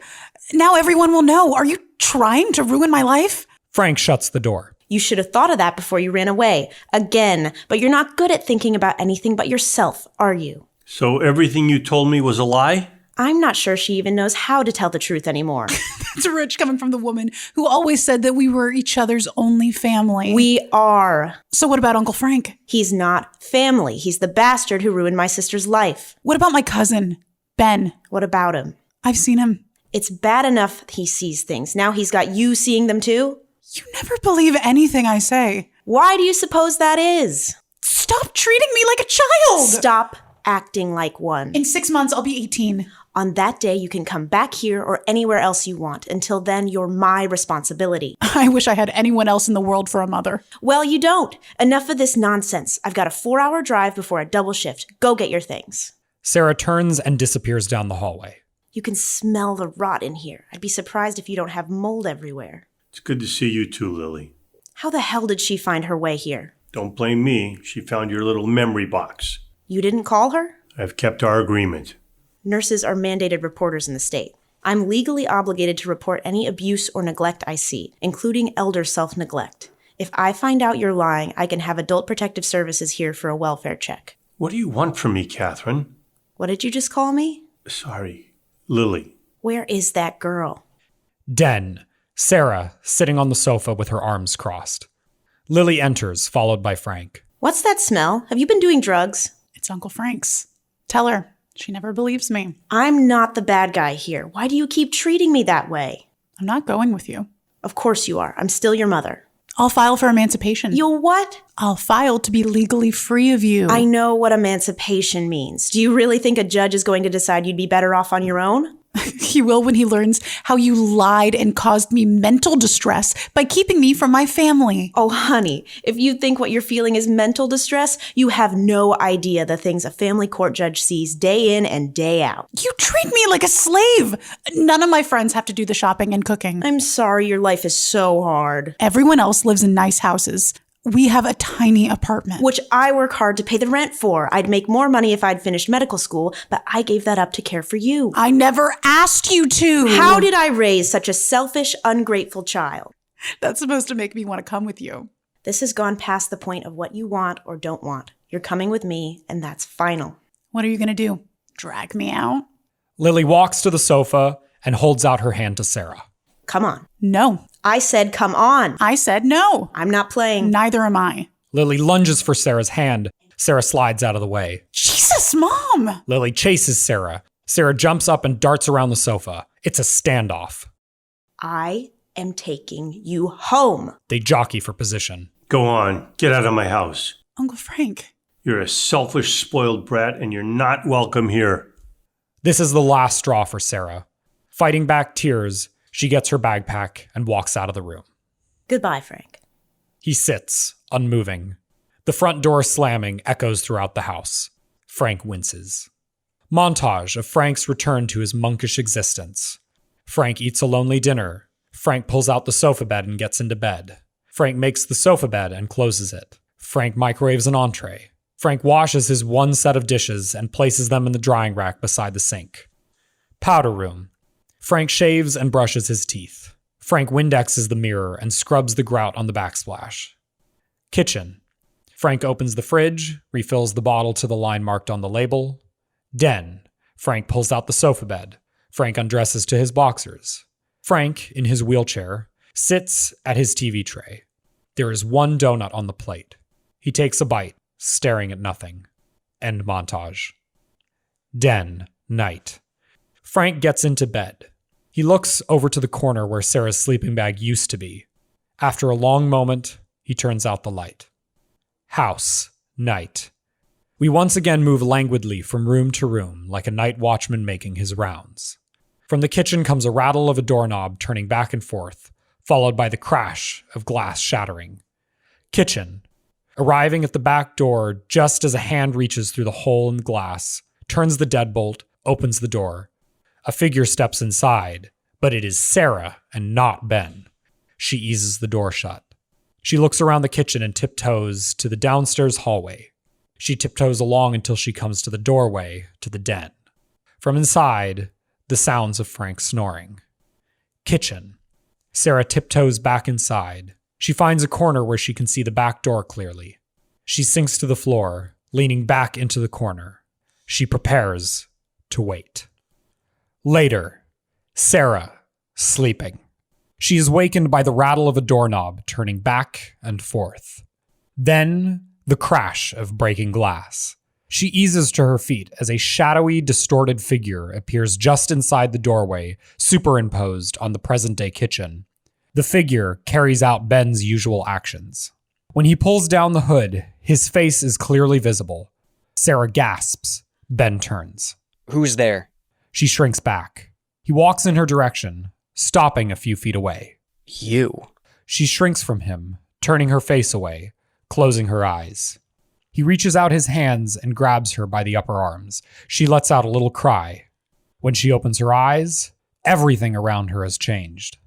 now everyone will know. Are you trying to ruin my life? Frank shuts the door. You should have thought of that before you ran away. Again, but you're not good at thinking about anything but yourself, are you? So everything you told me was a lie? I'm not sure she even knows how to tell the truth anymore. That's rich coming from the woman who always said that we were each other's only family. We are. So what about Uncle Frank? He's not family. He's the bastard who ruined my sister's life. What about my cousin, Ben? What about him? I've seen him. It's bad enough he sees things. Now he's got you seeing them too? You never believe anything I say. Why do you suppose that is? Stop treating me like a child! Stop acting like one. In 6 months, I'll be 18. On that day, you can come back here or anywhere else you want. Until then, you're my responsibility. I wish I had anyone else in the world for a mother. Well, you don't. Enough of this nonsense. I've got a 4-hour drive before a double shift. Go get your things. Sara turns and disappears down the hallway. You can smell the rot in here. I'd be surprised if you don't have mold everywhere. It's good to see you too, Lily. How the hell did she find her way here? Don't blame me. She found your little memory box. You didn't call her? I've kept our agreement. Nurses are mandated reporters in the state. I'm legally obligated to report any abuse or neglect I see, including elder self-neglect. If I find out you're lying, I can have Adult Protective Services here for a welfare check. What do you want from me, Cathrine? What did you just call me? Sorry, Lily. Where is that girl? Den. Sara, sitting on the sofa with her arms crossed. Lily enters, followed by Frank. What's that smell? Have you been doing drugs? It's Uncle Frank's. Tell her. She never believes me. I'm not the bad guy here. Why do you keep treating me that way? I'm not going with you. Of course you are. I'm still your mother. I'll file for emancipation. You'll what? I'll file to be legally free of you. I know what emancipation means. Do you really think a judge is going to decide you'd be better off on your own? He will when he learns how you lied and caused me mental distress by keeping me from my family. Oh, honey, if you think what you're feeling is mental distress, you have no idea the things a family court judge sees day in and day out. You treat me like a slave. None of my friends have to do the shopping and cooking. I'm sorry your life is so hard. Everyone else lives in nice houses. We have a tiny apartment. Which I work hard to pay the rent for. I'd make more money if I'd finished medical school, but I gave that up to care for you. I never asked you to. How did I raise such a selfish, ungrateful child? That's supposed to make me want to come with you. This has gone past the point of what you want or don't want. You're coming with me, and that's final. What are you going to do? Drag me out? Lily walks to the sofa and holds out her hand to Sara. Come on. No. I said come on. I said no. I'm not playing. Neither am I. Lily lunges for Sara's hand. Sara slides out of the way. Jesus, Mom! Lily chases Sara. Sara jumps up and darts around the sofa. It's a standoff. I am taking you home. They jockey for position. Go on, get out of my house. Uncle Frank. You're a selfish, spoiled brat, and you're not welcome here. This is the last straw for Sara. Fighting back tears, she gets her backpack and walks out of the room. Goodbye, Frank. He sits, unmoving. The front door slamming echoes throughout the house. Frank winces. Montage of Frank's return to his monkish existence. Frank eats a lonely dinner. Frank pulls out the sofa bed and gets into bed. Frank makes the sofa bed and closes it. Frank microwaves an entree. Frank washes his one set of dishes and places them in the drying rack beside the sink. Powder room. Frank shaves and brushes his teeth. Frank Windexes the mirror and scrubs the grout on the backsplash. Kitchen. Frank opens the fridge, refills the bottle to the line marked on the label. Den. Frank pulls out the sofa bed. Frank undresses to his boxers. Frank, in his wheelchair, sits at his TV tray. There is one donut on the plate. He takes a bite, staring at nothing. End montage. Den. Night. Frank gets into bed. He looks over to the corner where Sara's sleeping bag used to be. After a long moment, he turns out the light. House. Night. We once again move languidly from room to room, like a night watchman making his rounds. From the kitchen comes a rattle of a doorknob turning back and forth, followed by the crash of glass shattering. Kitchen. Arriving at the back door just as a hand reaches through the hole in the glass, turns the deadbolt, opens the door. A figure steps inside, but it is Sara and not Ben. She eases the door shut. She looks around the kitchen and tiptoes to the downstairs hallway. She tiptoes along until she comes to the doorway to the den. From inside, the sounds of Frank snoring. Kitchen. Sara tiptoes back inside. She finds a corner where she can see the back door clearly. She sinks to the floor, leaning back into the corner. She prepares to wait. Later, Sara, sleeping. She is wakened by the rattle of a doorknob turning back and forth. Then, the crash of breaking glass. She eases to her feet as a shadowy, distorted figure appears just inside the doorway, superimposed on the present-day kitchen. The figure carries out Ben's usual actions. When he pulls down the hood, his face is clearly visible. Sara gasps. Ben turns. Who's there? She shrinks back. He walks in her direction, stopping a few feet away. You. She shrinks from him, turning her face away, closing her eyes. He reaches out his hands and grabs her by the upper arms. She lets out a little cry. When she opens her eyes, everything around her has changed.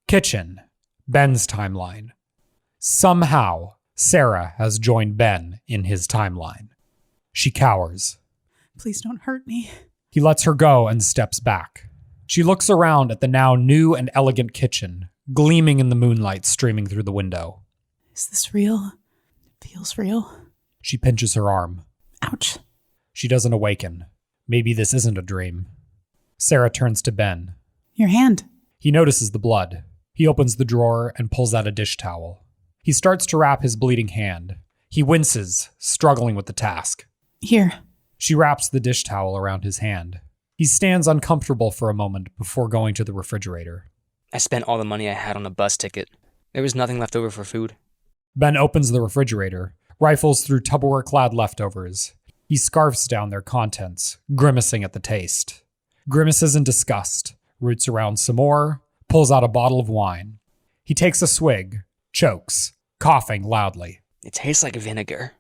Kitchen. Ben's timeline. Somehow, Sara has joined Ben in his timeline. She cowers. Please don't hurt me. He lets her go and steps back. She looks around at the now new and elegant kitchen, gleaming in the moonlight streaming through the window. Is this real? It feels real. She pinches her arm. Ouch. She doesn't awaken. Maybe this isn't a dream. Sara turns to Ben. Your hand. He notices the blood. He opens the drawer and pulls out a dish towel. He starts to wrap his bleeding hand. He winces, struggling with the task. Here. She wraps the dish towel around his hand. He stands uncomfortable for a moment before going to the refrigerator. I spent all the money I had on a bus ticket. There was nothing left over for food. Ben opens the refrigerator, rifles through Tupperware-clad leftovers. He scarfs down their contents, grimacing at the taste. Grimaces in disgust, roots around some more, pulls out a bottle of wine. He takes a swig, chokes, coughing loudly. It tastes like vinegar.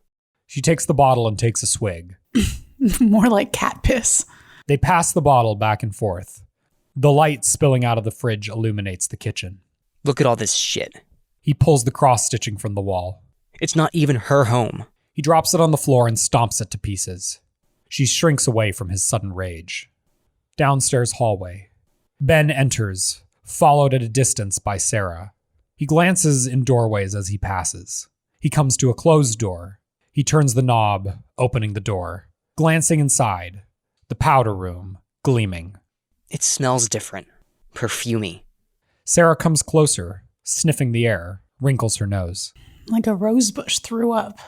She takes the bottle and takes a swig. More like cat piss. They pass the bottle back and forth. The light spilling out of the fridge illuminates the kitchen. Look at all this shit. He pulls the cross-stitching from the wall. It's not even her home. He drops it on the floor and stomps it to pieces. She shrinks away from his sudden rage. Downstairs hallway. Ben enters, followed at a distance by Sara. He glances in doorways as he passes. He comes to a closed door. He turns the knob, opening the door. Glancing inside, the powder room, gleaming. It smells different. Perfumey. Sara comes closer, sniffing the air, wrinkles her nose. Like a rose bush threw up.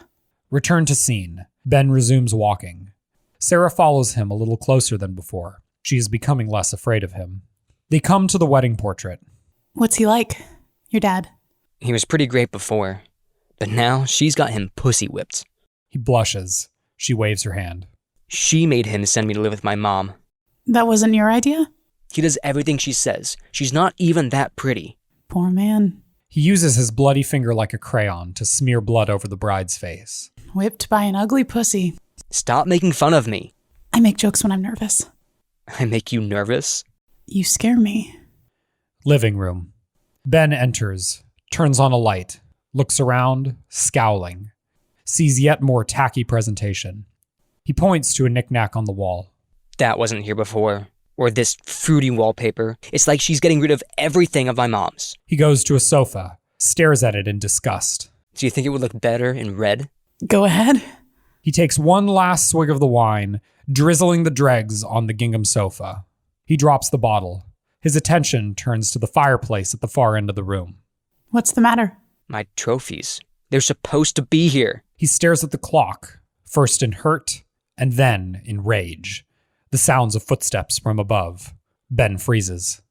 Return to scene. Ben resumes walking. Sara follows him a little closer than before. She is becoming less afraid of him. They come to the wedding portrait. What's he like? Your dad? He was pretty great before, but now she's got him pussy whipped. He blushes. She waves her hand. She made him send me to live with my mom. That wasn't your idea? He does everything she says. She's not even that pretty. Poor man. He uses his bloody finger like a crayon to smear blood over the bride's face. Whipped by an ugly pussy. Stop making fun of me. I make jokes when I'm nervous. I make you nervous? You scare me. Living room. Ben enters, turns on a light, looks around, scowling. sees yet more tacky presentation. He points to a knickknack on the wall. That wasn't here before. Or this fruity wallpaper. It's like she's getting rid of everything of my mom's. He goes to a sofa, stares at it in disgust. Do you think it would look better in red? Go ahead. He takes one last swig of the wine, drizzling the dregs on the gingham sofa. He drops the bottle. His attention turns to the fireplace at the far end of the room. What's the matter? My trophies. They're supposed to be here. He stares at the clock, first in hurt and then in rage. The sounds of footsteps from above. Ben freezes.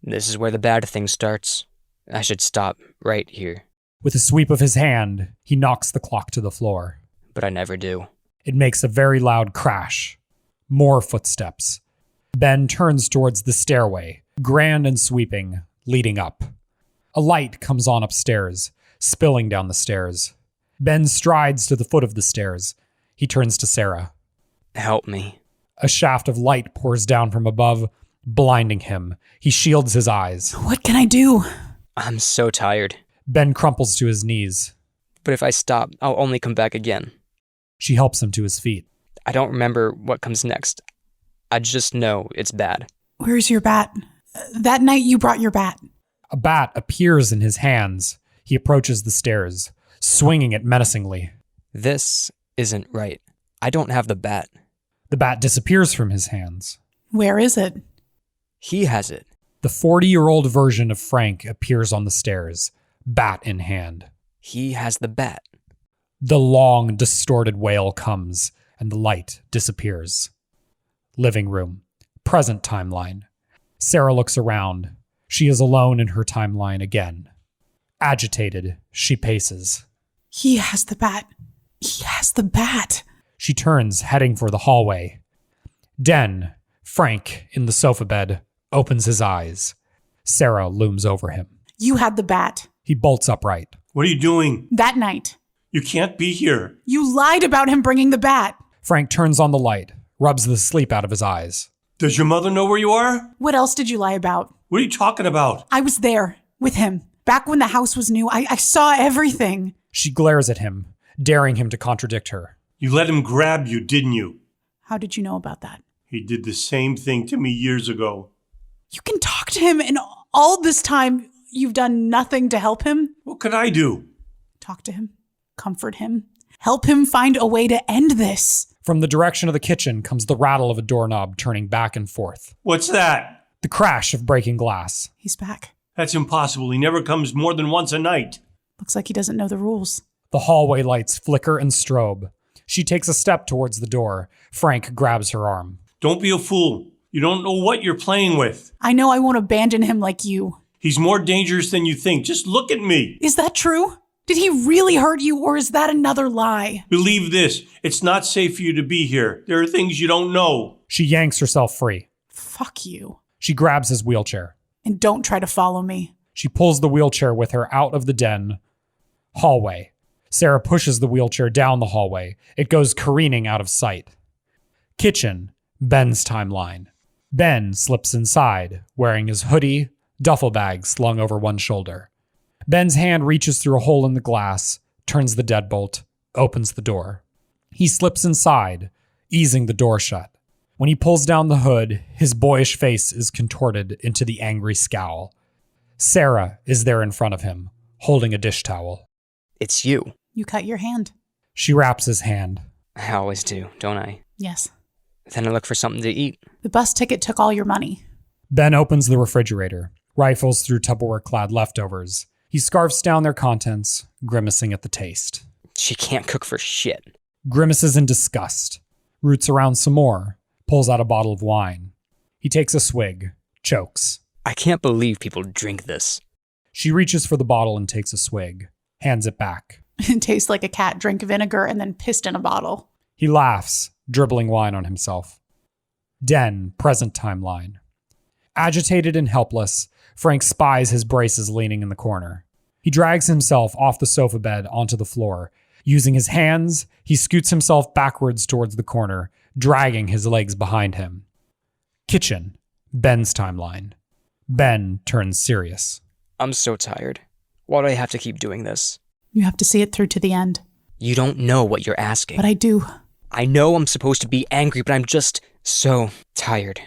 This is where the bad thing starts. I should stop right here. With a sweep of his hand, he knocks the clock to the floor. But I never do. It makes a very loud crash. More footsteps. Ben turns towards the stairway, grand and sweeping, leading up. A light comes on upstairs, spilling down the stairs. Ben strides to the foot of the stairs. He turns to Sara. Help me. A shaft of light pours down from above, blinding him. He shields his eyes. What can I do? I'm so tired. Ben crumples to his knees. But if I stop, I'll only come back again. She helps him to his feet. I don't remember what comes next. I just know it's bad. Where's your bat? That night you brought your bat. A bat appears in his hands. He approaches the stairs, swinging it menacingly. This isn't right. I don't have the bat. The bat disappears from his hands. Where is it? He has it. The 40-year-old version of Frank appears on the stairs, bat in hand. He has the bat. The long, distorted wail comes, and the light disappears. Living room. Present timeline. Sara looks around. She is alone in her timeline again. Agitated, she paces. He has the bat. He has the bat. She turns, heading for the hallway. Den, Frank, in the sofa bed, opens his eyes. Sara looms over him. You had the bat. He bolts upright. What are you doing? That night. You can't be here. You lied about him bringing the bat. Frank turns on the light, rubs the sleep out of his eyes. Does your mother know where you are? What else did you lie about? What are you talking about? I was there with him. Back when the house was new, I saw everything. She glares at him, daring him to contradict her. You let him grab you, didn't you? How did you know about that? He did the same thing to me years ago. You can talk to him, and all this time you've done nothing to help him? What could I do? Talk to him. Comfort him. Help him find a way to end this. From the direction of the kitchen comes the rattle of a doorknob turning back and forth. What's that? The crash of breaking glass. He's back. That's impossible. He never comes more than once a night. Looks like he doesn't know the rules. The hallway lights flicker and strobe. She takes a step towards the door. Frank grabs her arm. Don't be a fool. You don't know what you're playing with. I know I won't abandon him like you. He's more dangerous than you think. Just look at me. Is that true? Did he really hurt you, or is that another lie? Believe this. It's not safe for you to be here. There are things you don't know. She yanks herself free. Fuck you. She grabs his wheelchair. And don't try to follow me. She pulls the wheelchair with her out of the den. Hallway. Sara pushes the wheelchair down the hallway. It goes careening out of sight. Kitchen. Ben's timeline. Ben slips inside, wearing his hoodie, duffel bag slung over one shoulder. Ben's hand reaches through a hole in the glass, turns the deadbolt, opens the door. He slips inside, easing the door shut. When he pulls down the hood, his boyish face is contorted into the angry scowl. Sara is there in front of him, holding a dish towel. It's you. You cut your hand. She wraps his hand. I always do, don't I? Yes. Then I look for something to eat. The bus ticket took all your money. Ben opens the refrigerator, rifles through Tupperware-clad leftovers. He scarfs down their contents, grimacing at the taste. She can't cook for shit. Grimaces in disgust. Roots around some more. Pulls out a bottle of wine. He takes a swig. Chokes. I can't believe people drink this. She reaches for the bottle and takes a swig. Hands it back. It tastes like a cat drank vinegar and then pissed in a bottle. He laughs, dribbling wine on himself. Den, present timeline. Agitated and helpless, Frank spies his braces leaning in the corner. He drags himself off the sofa bed onto the floor. Using his hands, he scoots himself backwards towards the corner, dragging his legs behind him. Kitchen, Ben's timeline. Ben turns serious. I'm so tired. Why do I have to keep doing this? You have to see it through to the end. You don't know what you're asking. But I do. I know I'm supposed to be angry, but I'm just so tired.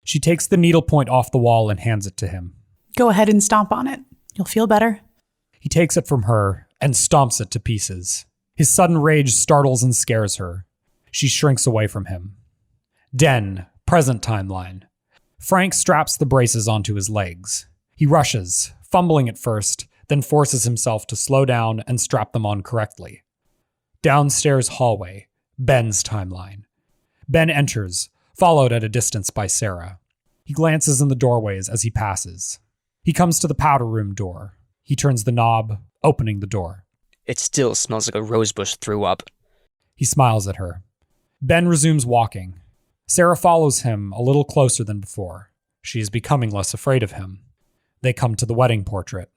She takes the needlepoint off the wall and hands it to him. Go ahead and stomp on it. You'll feel better. He takes it from her and stomps it to pieces. His sudden rage startles and scares her. She shrinks away from him. Den, present timeline. Frank straps the braces onto his legs. He rushes, fumbling at first, then forces himself to slow down and strap them on correctly. Downstairs hallway, Ben's timeline. Ben enters, followed at a distance by Sara. He glances in the doorways as he passes. He comes to the powder room door. He turns the knob, opening the door. It still smells like a rosebush threw up. He smiles at her. Ben resumes walking. Sara follows him a little closer than before. She is becoming less afraid of him. They come to the wedding portrait.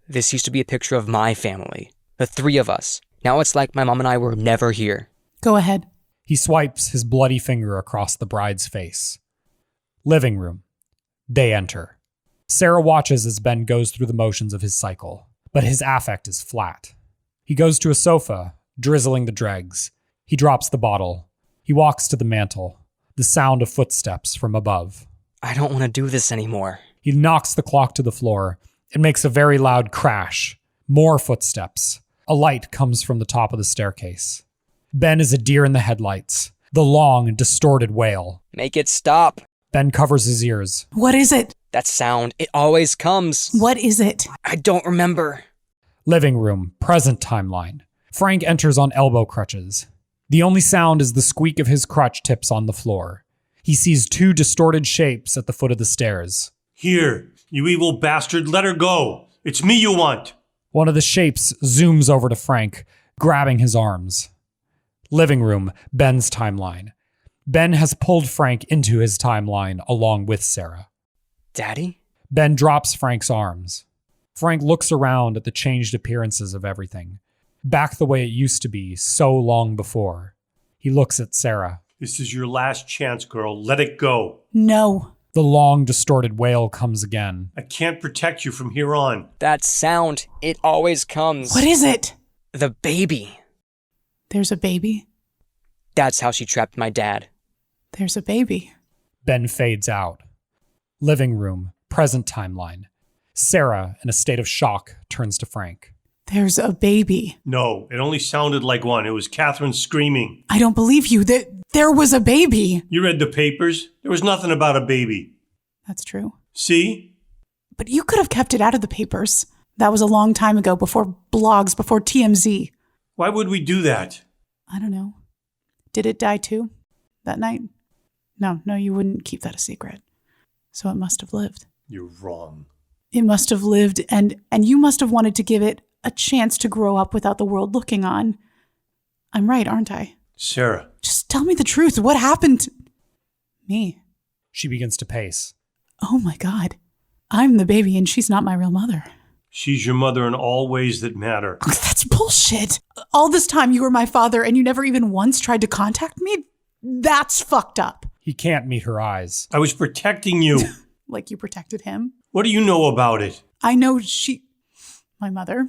This used to be a picture of my family. The three of us. Now it's like my mom and I were never here. Go ahead. He swipes his bloody finger across the bride's face. Living room. They enter. Sara watches as Ben goes through the motions of his cycle, but his affect is flat. He goes to a sofa, drizzling the dregs. He drops the bottle. He walks to the mantel, the sound of footsteps from above. I don't want to do this anymore. He knocks the clock to the floor. It makes a very loud crash. More footsteps. A light comes from the top of the staircase. Ben is a deer in the headlights. The long, distorted wail. Make it stop. Ben covers his ears. What is it? That sound, it always comes. What is it? I don't remember. Living room, present timeline. Frank enters on elbow crutches. The only sound is the squeak of his crutch tips on the floor. He sees two distorted shapes at the foot of the stairs. Here, you evil bastard, let her go. It's me you want. One of the shapes zooms over to Frank, grabbing his arms. Living room, Ben's timeline. Ben has pulled Frank into his timeline along with Sara. Daddy? Ben drops Frank's arms. Frank looks around at the changed appearances of everything. Back the way it used to be so long before. He looks at Sara. This is your last chance, girl. Let it go. No. The long, distorted wail comes again. I can't protect you from here on. That sound, it always comes. What is it? The baby. There's a baby. That's how she trapped my dad. There's a baby. Ben fades out. Living room, present timeline. Sara, in a state of shock, turns to Frank. There's a baby. No, it only sounded like one. It was Cathrine screaming. I don't believe you. There was a baby. You read the papers? There was nothing about a baby. That's true. See? But you could have kept it out of the papers. That was a long time ago, before blogs, before TMZ. Why would we do that? I don't know. Did it die too? That night? No, you wouldn't keep that a secret. So it must have lived. You're wrong. It must have lived, and you must have wanted to give it a chance to grow up without the world looking on. I'm right, aren't I? Sara. Just tell me the truth. What happened to me? She begins to pace. Oh my God. I'm the baby and she's not my real mother. She's your mother in all ways that matter. That's bullshit. All this time you were my father and you never even once tried to contact me? That's fucked up. He can't meet her eyes. I was protecting you. Like you protected him? What do you know about it? I know my mother,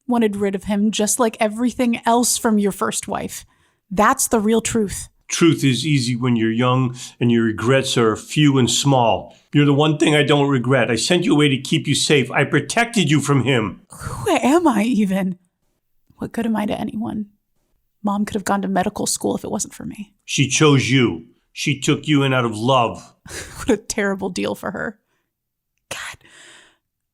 wanted rid of him just like everything else from your first wife. That's the real truth. Truth is easy when you're young and your regrets are few and small. You're the one thing I don't regret. I sent you away to keep you safe. I protected you from him. Who am I even? What good am I to anyone? Mom could have gone to medical school if it wasn't for me. She chose you. She took you in out of love. What a terrible deal for her. God,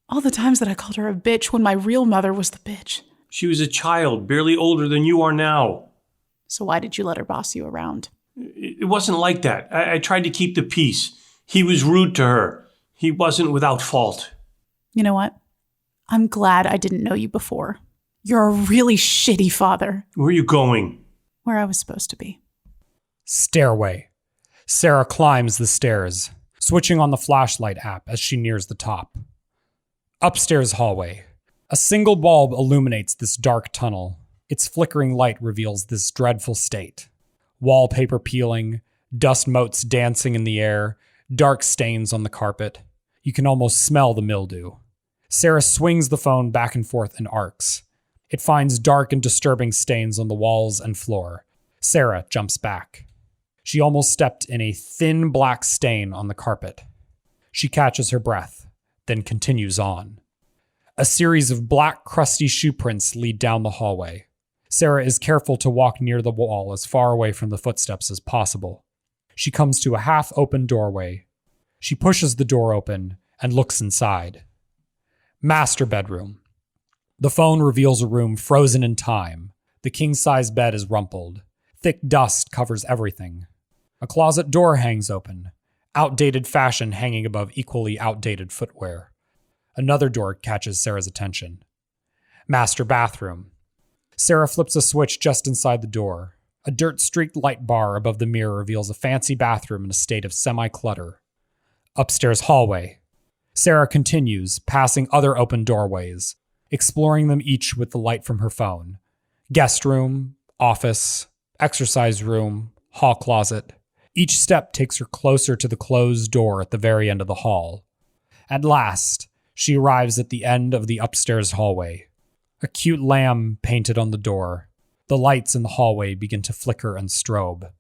all the times that I called her a bitch when my real mother was the bitch. She was a child, barely older than you are now. So why did you let her boss you around? It wasn't like that. I tried to keep the peace. He was rude to her. He wasn't without fault. You know what? I'm glad I didn't know you before. You're a really shitty father. Where are you going? Where I was supposed to be. Stairway. Sara climbs the stairs, switching on the flashlight app as she nears the top. Upstairs hallway. A single bulb illuminates this dark tunnel. Its flickering light reveals this dreadful state. Wallpaper peeling, dust motes dancing in the air, dark stains on the carpet. You can almost smell the mildew. Sara swings the phone back and forth in arcs. It finds dark and disturbing stains on the walls and floor. Sara jumps back. She almost stepped in a thin black stain on the carpet. She catches her breath, then continues on. A series of black, crusty shoe prints lead down the hallway. Sara is careful to walk near the wall as far away from the footsteps as possible. She comes to a half-open doorway. She pushes the door open and looks inside. Master bedroom. The phone reveals a room frozen in time. The king-size bed is rumpled. Thick dust covers everything. A closet door hangs open. Outdated fashion hanging above equally outdated footwear. Another door catches Sara's attention. Master bathroom. Sara flips a switch just inside the door. A dirt-streaked light bar above the mirror reveals a fancy bathroom in a state of semi-clutter. Upstairs hallway. Sara continues, passing other open doorways, exploring them each with the light from her phone. Guest room, office, exercise room, hall closet. Each step takes her closer to the closed door at the very end of the hall. At last, she arrives at the end of the upstairs hallway. A cute lamb painted on the door. The lights in the hallway begin to flicker and strobe.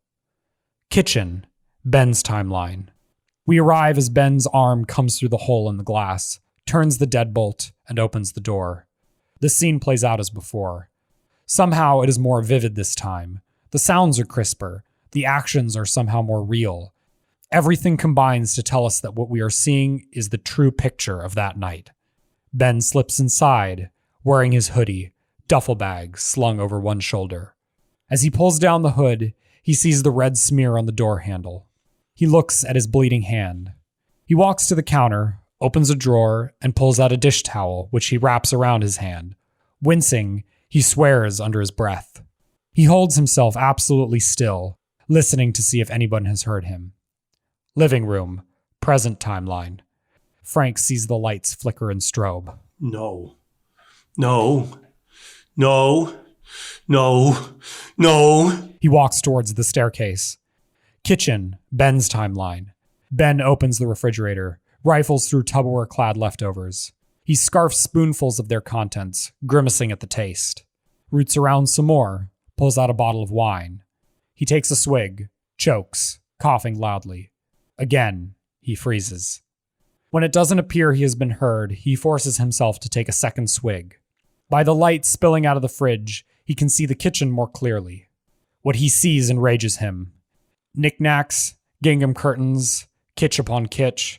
Kitchen. Ben's timeline. We arrive as Ben's arm comes through the hole in the glass, turns the deadbolt, and opens the door. The scene plays out as before. Somehow it is more vivid this time. The sounds are crisper. The actions are somehow more real. Everything combines to tell us that what we are seeing is the true picture of that night. Ben slips inside, wearing his hoodie, duffel bag slung over one shoulder. As he pulls down the hood, he sees the red smear on the door handle. He looks at his bleeding hand. He walks to the counter, opens a drawer, and pulls out a dish towel, which he wraps around his hand. Wincing, he swears under his breath. He holds himself absolutely still, listening to see if anyone has heard him. Living room, present timeline. Frank sees the lights flicker and strobe. No. No. No. No. No. He walks towards the staircase. Kitchen, Ben's timeline. Ben opens the refrigerator, rifles through Tupperware-clad leftovers. He scarfs spoonfuls of their contents, grimacing at the taste. Roots around some more, pulls out a bottle of wine. He takes a swig, chokes, coughing loudly. Again, he freezes. When it doesn't appear he has been heard, he forces himself to take a second swig. By the light spilling out of the fridge, he can see the kitchen more clearly. What he sees enrages him. Knickknacks, gingham curtains, kitsch upon kitsch.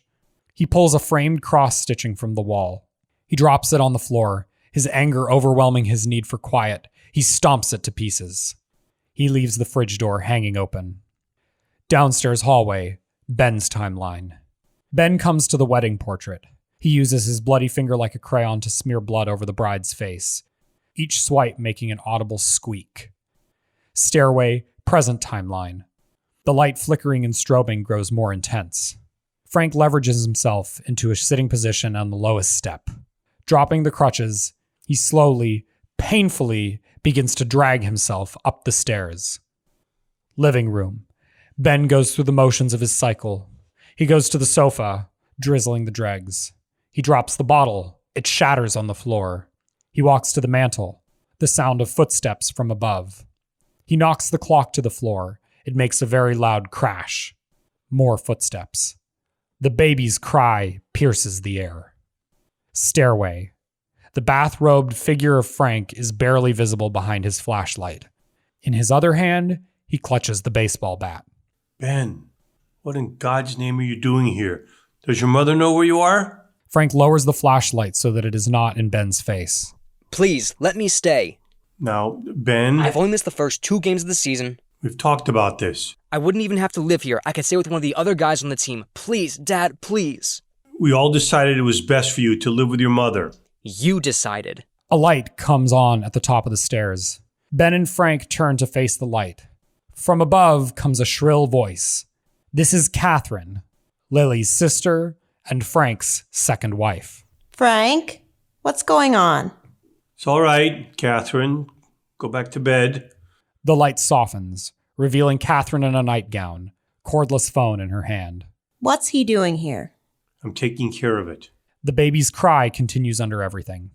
He pulls a framed cross-stitching from the wall. He drops it on the floor, his anger overwhelming his need for quiet. He stomps it to pieces. He leaves the fridge door hanging open. Downstairs hallway, Ben's timeline. Ben comes to the wedding portrait. He uses his bloody finger like a crayon to smear blood over the bride's face, each swipe making an audible squeak. Stairway, present timeline. The light flickering and strobing grows more intense. Frank leverages himself into a sitting position on the lowest step. Dropping the crutches, he slowly, painfully begins to drag himself up the stairs. Living room. Ben goes through the motions of his cycle. He goes to the sofa, drizzling the dregs. He drops the bottle. It shatters on the floor. He walks to the mantel, the sound of footsteps from above. He knocks the clock to the floor. It makes a very loud crash. More footsteps. The baby's cry pierces the air. Stairway. The bathrobed figure of Frank is barely visible behind his flashlight. In his other hand, he clutches the baseball bat. Ben, what in God's name are you doing here? Does your mother know where you are? Frank lowers the flashlight so that it is not in Ben's face. Please, let me stay. Now, Ben, I've only missed the first 2 games of the season. we've talked about this. I wouldn't even have to live here. I could stay with one of the other guys on the team. Please, Dad, please. We all decided it was best for you to live with your mother. You decided. A light comes on at the top of the stairs. Ben and Frank turn to face the light. From above comes a shrill voice. This is Cathrine, Lily's sister and Frank's second wife. Frank, what's going on? It's all right, Cathrine. Go back to bed. The light softens, revealing Cathrine in a nightgown, cordless phone in her hand. What's he doing here? I'm taking care of it. The baby's cry continues under everything.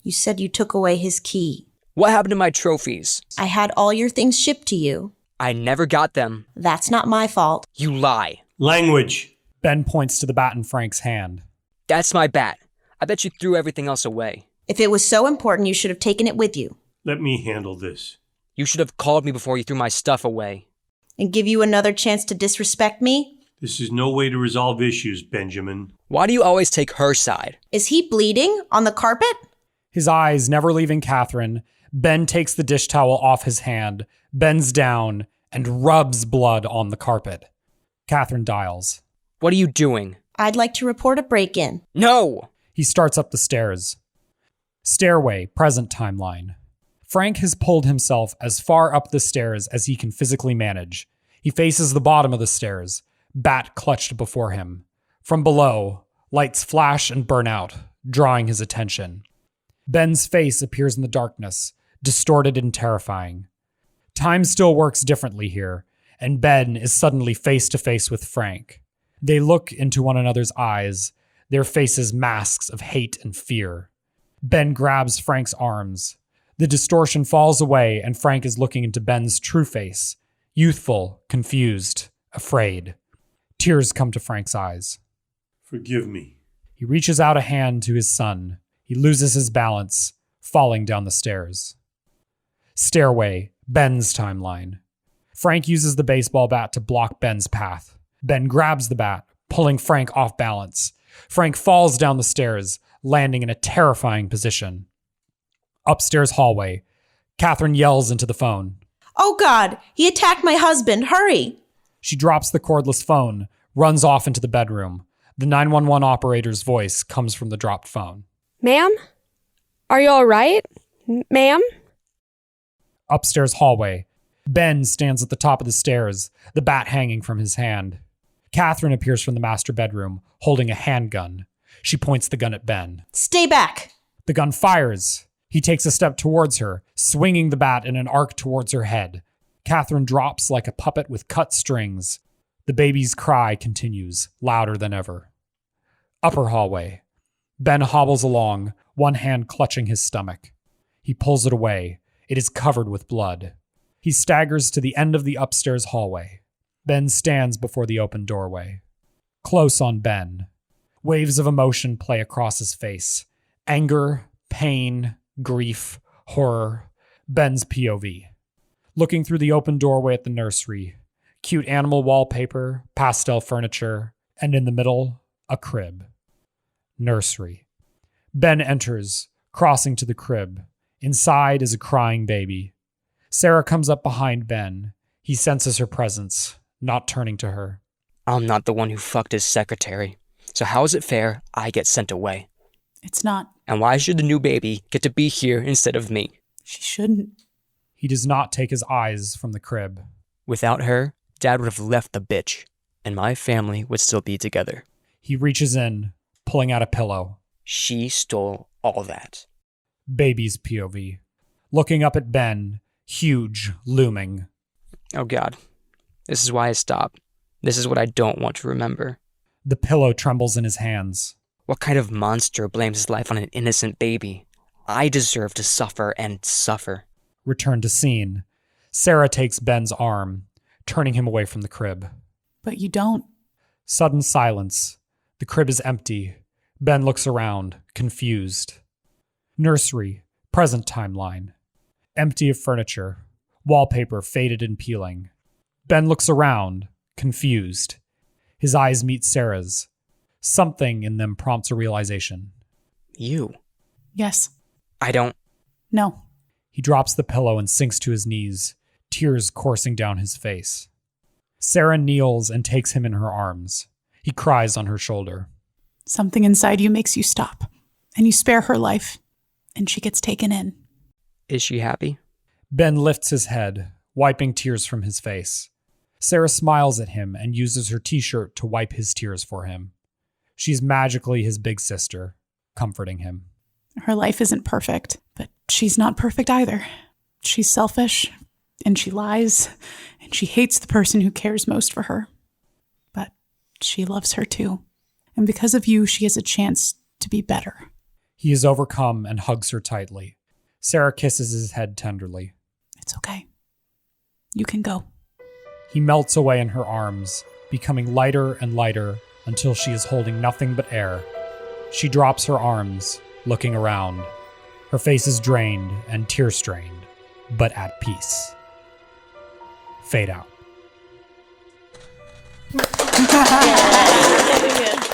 You said you took away his key. What happened to my trophies? I had all your things shipped to you. I never got them. That's not my fault. You lie. Language. Ben points to the bat in Frank's hand. That's my bat. I bet you threw everything else away. If it was so important, you should have taken it with you. Let me handle this. You should have called me before you threw my stuff away. And give you another chance to disrespect me? This is no way to resolve issues, Benjamin. Why do you always take her side? Is he bleeding on the carpet? His eyes never leaving Cathrine, Ben takes the dish towel off his hand, bends down, and rubs blood on the carpet. Cathrine dials. What are you doing? I'd like to report a break-in. No! He starts up the stairs. Stairway, present timeline. Frank has pulled himself as far up the stairs as he can physically manage. He faces the bottom of the stairs, bat clutched before him. From below, lights flash and burn out, drawing his attention. Ben's face appears in the darkness, distorted and terrifying. Time still works differently here, and Ben is suddenly face to face with Frank. They look into one another's eyes, their faces masks of hate and fear. Ben grabs Frank's arms. The distortion falls away, and Frank is looking into Ben's true face, youthful, confused, afraid. Tears come to Frank's eyes. Forgive me. He reaches out a hand to his son. He loses his balance, falling down the stairs. Stairway, Ben's timeline. Frank uses the baseball bat to block Ben's path. Ben grabs the bat, pulling Frank off balance. Frank falls down the stairs, landing in a terrifying position. Upstairs hallway. Cathrine yells into the phone. Oh God, he attacked my husband. Hurry! She drops the cordless phone, runs off into the bedroom. The 911 operator's voice comes from the dropped phone. Ma'am? Are you all right? Ma'am? Upstairs hallway. Ben stands at the top of the stairs, the bat hanging from his hand. Cathrine appears from the master bedroom, holding a handgun. She points the gun at Ben. Stay back! The gun fires. He takes a step towards her, swinging the bat in an arc towards her head. Cathrine drops like a puppet with cut strings. The baby's cry continues, louder than ever. Upper hallway. Ben hobbles along, one hand clutching his stomach. He pulls it away. It is covered with blood. He staggers to the end of the upstairs hallway. Ben stands before the open doorway. Close on Ben. Waves of emotion play across his face. Anger, pain, grief, horror. Ben's POV. Looking through the open doorway at the nursery. Cute animal wallpaper, pastel furniture, and in the middle, a crib. Nursery. Ben enters, crossing to the crib. Inside is a crying baby. Sara comes up behind Ben. He senses her presence, not turning to her. I'm not the one who fucked his secretary. So how is it fair I get sent away? It's not. And why should the new baby get to be here instead of me? She shouldn't. He does not take his eyes from the crib. Without her, Dad would have left the bitch, and my family would still be together. He reaches in, pulling out a pillow. She stole all that. Baby's POV. Looking up at Ben, huge, looming. Oh God, this is why I stopped. This is what I don't want to remember. The pillow trembles in his hands. What kind of monster blames his life on an innocent baby? I deserve to suffer and suffer. Return to scene. Sara takes Ben's arm, turning him away from the crib. But you don't. Sudden silence. The crib is empty. Ben looks around, confused. Nursery, present timeline. Empty of furniture. Wallpaper faded and peeling. Ben looks around, confused. His eyes meet Sara's. Something in them prompts a realization. You? Yes. I don't... No. He drops the pillow and sinks to his knees, tears coursing down his face. Sara kneels and takes him in her arms. He cries on her shoulder. Something inside you makes you stop, and you spare her life, and she gets taken in. Is she happy? Ben lifts his head, wiping tears from his face. Sara smiles at him and uses her t-shirt to wipe his tears for him. She's magically his big sister, comforting him. Her life isn't perfect, but she's not perfect either. She's selfish, and she lies, and she hates the person who cares most for her. But she loves her too. And because of you, she has a chance to be better. He is overcome and hugs her tightly. Sara kisses his head tenderly. It's okay. You can go. He melts away in her arms, becoming lighter and lighter until she is holding nothing but air. She drops her arms, looking around. Her face is drained and tear-strained, but at peace. Fade out. Really good.